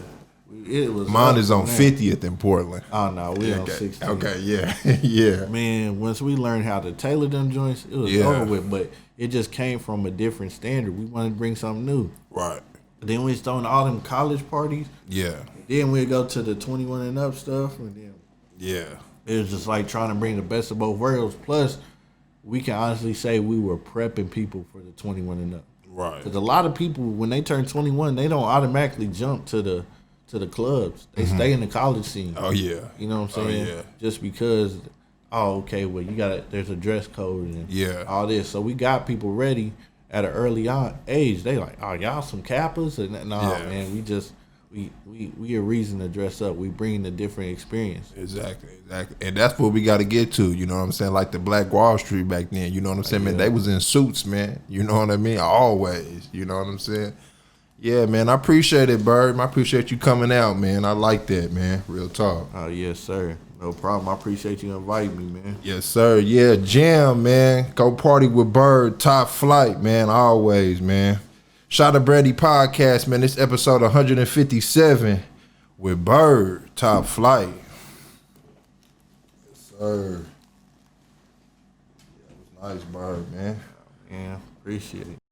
It was mine is on 50th in Portland. Oh no, we on 16th. Okay, yeah. Man, once we learned how to tailor them joints, it was over with. But it just came from a different standard. We wanted to bring something new. Right. Then we started all them college parties. Yeah. Then we'd go to the 21 and up stuff, and then it was just like trying to bring the best of both worlds. Plus, we can honestly say we were prepping people for the 21 and up. Right. Because a lot of people, when they turn 21, they don't automatically jump to the to the clubs. They stay in the college scene. Oh yeah. You know what I'm saying? Oh yeah. Just because, okay, well there's a dress code and all this. So we got people ready at an early age. They like, oh, y'all some Kappas? And man, we a reason to dress up. We bring a different experience. Exactly. And that's what we got to get to, you know what I'm saying? Like the Black Wall Street back then, you know what I'm saying? Man, they was in suits, man. You know what I mean? Always, you know what I'm saying? Yeah, man, I appreciate it, Bird. I appreciate you coming out, man. I like that, man. Real talk. Oh, yes, sir. No problem. I appreciate you inviting me, man. Yes, sir. Yeah, jam, man. Go party with Bird. Topflight, man. Always, man. Shout out Brandy podcast, man. This episode 157 with Bird. Topflight. Yes, sir. Yeah, it was nice, Bird, man. Yeah, appreciate it.